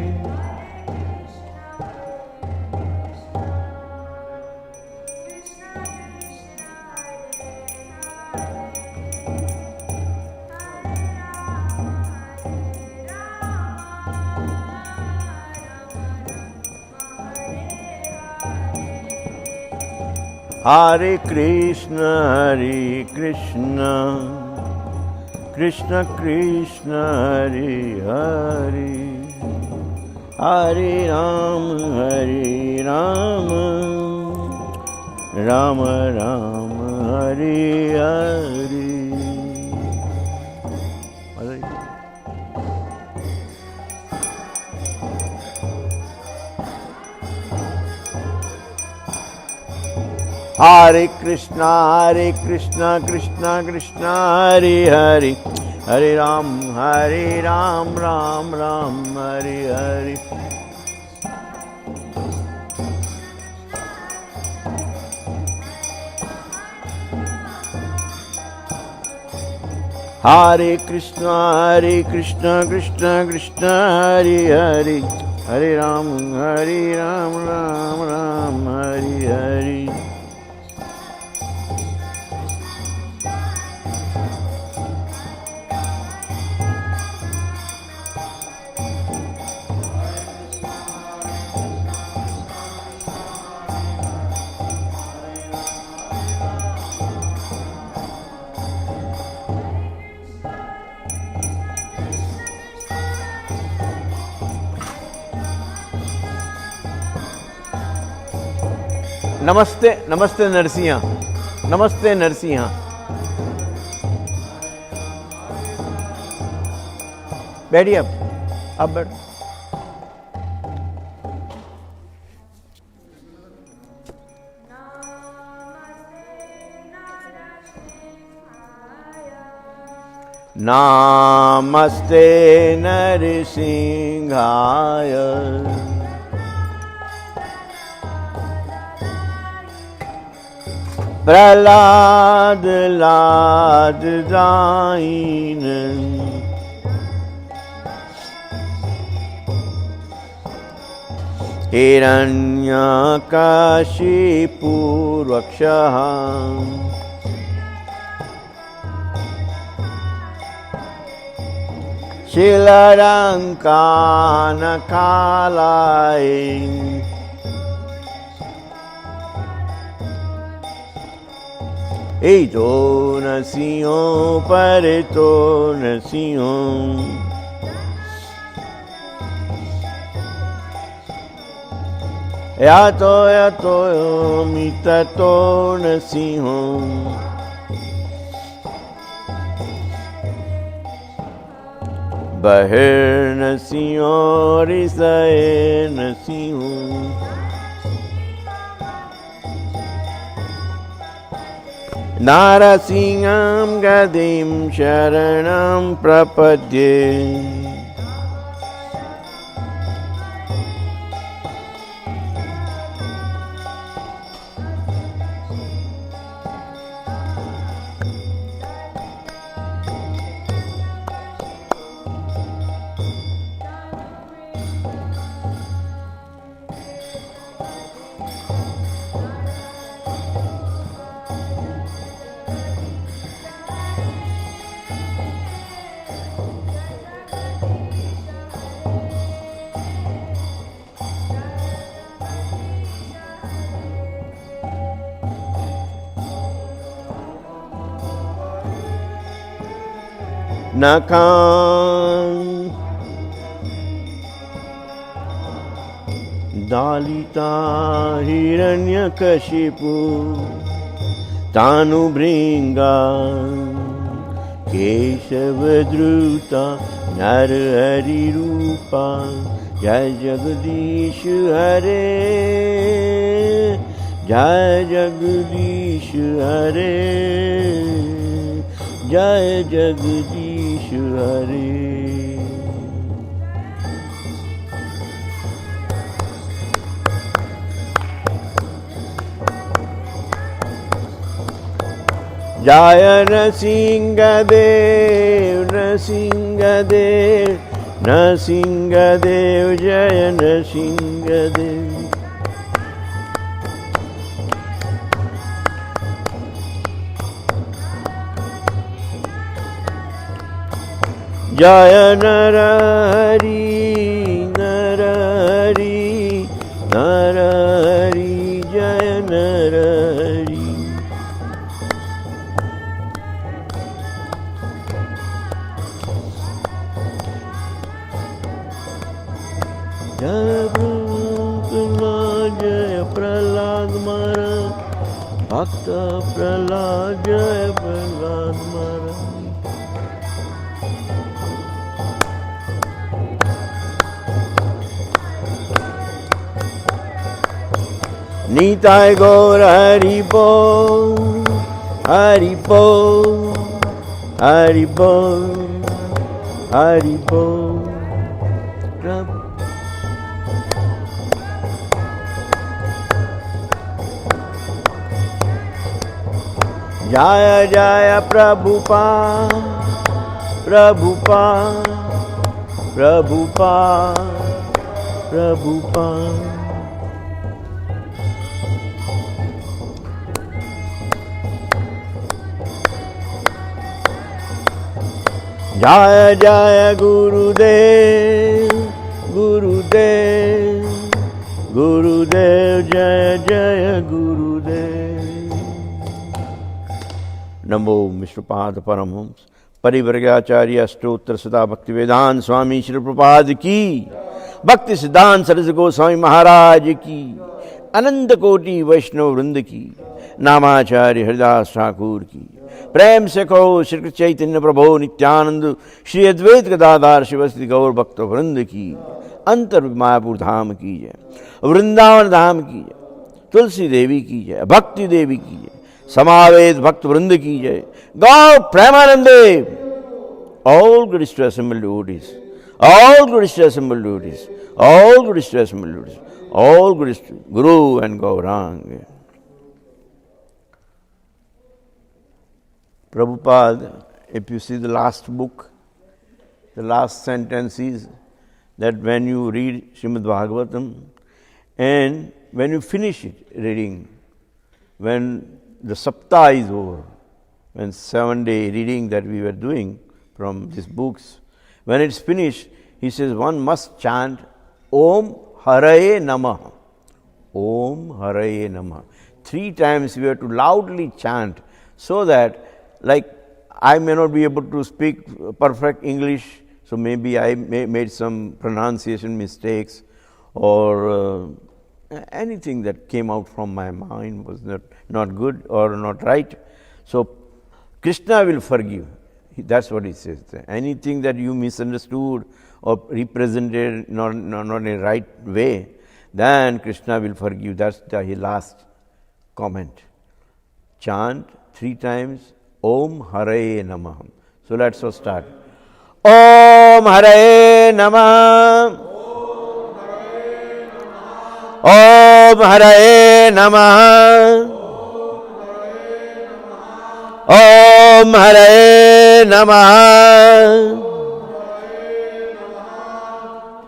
Hare Krishna, Hare Krishna, Krishna Krishna, Hare Hare, Hare Rama, Hare Rama, Rama Rama, Hare Hare. Hare Krishna, Krishna Krishna, Hare Hare, Hare Ram, Ram Ram, Hare Hare. Hare Krishna, Krishna Krishna, Hare Hare, Hare Ram, Ram Ram, Hare Hare. नमस्ते, नमस्ते नरसिंहा, नमस्ते नरसिंहा। बैठिए अब बैठ। नमस्ते नरसिंहाय, प्रहलाद लाद दायिन, हिरण्यकशिपु वक्षः, शिलारङ्कानकालाय, एतो नरसिंहो परतो नरसिंहो, यातो यातो मिततो नरसिंहो, बहिर्नरसिंहो ऋषये नरसिंहो, नारसिंहं गदिं शरणं प्रपद्ये, नखां Dalita Hiranyakashipu Tanubringa Keshavadruta Narahari Rupa Jai Jagadish Hare Jai Jagadish Hare Jai Jagadish Hare Jaya Nrsingadev, Nrsingadev, Nrsingadev, Jaya Nrsingadev. Jaya Narahari, Narahari, Narahari, Jaya Narahari. Jaya Prahlad, Jaya Prahlad Maharaj, Bhakta Prahlad, Jaya Prahlad Maharaj. Nitai Gaur Hari Bol, Hari Bol, Hari Bol, Hari Bol. Jaya Jaya Prabhupada, Prabhupada, Prabhupada, Prabhupada. Jaya Jaya Gurudev, Gurudev, Gurudev, Jaya Jaya Gurudev. Namo Vishnupada Paramhams Parivragacharya Stotra Sada Bhaktivedanta Swami Śrīla Prabhupada ki Bhakti Siddhanta Saraswati Goswami Maharaj ki Ananta Koti Vaishnava Vrinda ki Namacharya Haridas Thakur ki Prem se kho Shri Krishna Chaitanya Prabhu Nityananda Shri Advaita Gadadhar Shivasti Gaur Bhakta Vrinda ki Antar Mayapur Dham ki jai Vrindavan Dham ki jai Tulsi Devi ki jai Bhakti Devi ki jai Samaved Bhakta Vrinda ki jai Gaur Premanande. All good to assembled devotees, all good to assembled devotees, all good to assembled devotees, all good to Guru and Gauranga. Prabhupada, if you see the last book, the last sentence is that when you read Śrīmad-Bhāgavatam and when you finish it reading, when the saptāha is over, when 7-day reading that we were doing from these books, when it's finished, he says one must chant Om Haraye Namah. Om Haraye Namah. 3 times we have to loudly chant so that, like, I may not be able to speak perfect English, so maybe I made some pronunciation mistakes or anything that came out from my mind was not good or not right. So Krishna will forgive. That's what he says. Anything that you misunderstood or represented not in a right way, then Krishna will forgive. That's his last comment. Chant 3 times Om Haraye Namah. So let's start. Om Haraye Namah. Om Haraye Namah. Om Haraye Namah.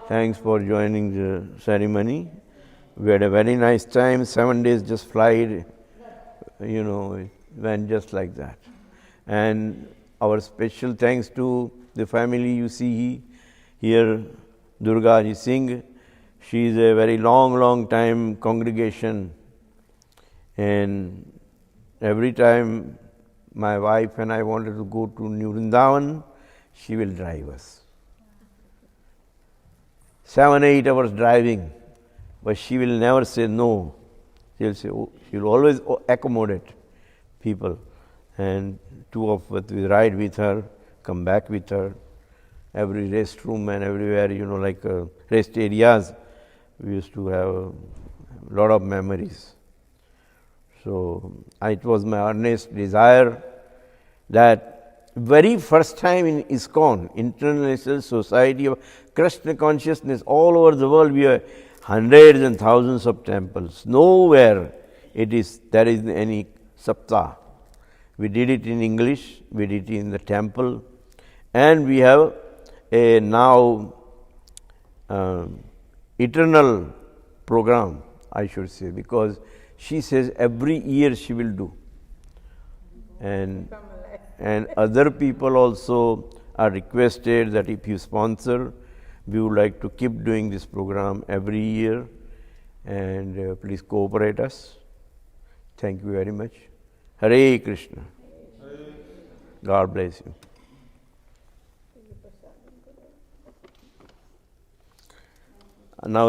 Thanks for joining the ceremony. We had a very nice time. 7 days just flied, it went just like that. And our special thanks to the family you see here, Durga Ji Singh. She is a very long time congregation, and every time my wife and I wanted to go to New Vrindavan, she will drive us. 7-8 hours driving, but she will never say no. She will say, she will always accommodate people. And two of us we ride with her, come back with her. Every restroom and everywhere, like rest areas, we used to have a lot of memories. So it was my earnest desire that very first time in ISKCON, International Society of Krishna Consciousness, all over the world, we have hundreds and thousands of temples. Nowhere there is any saptāha. We did it in English, we did it in the temple, and we have a now eternal program, I should say, because she says every year she will do. And other people also are requested that if you sponsor, we would like to keep doing this program every year, and please cooperate us. Thank you very much. Hare Krishna. God bless you. Now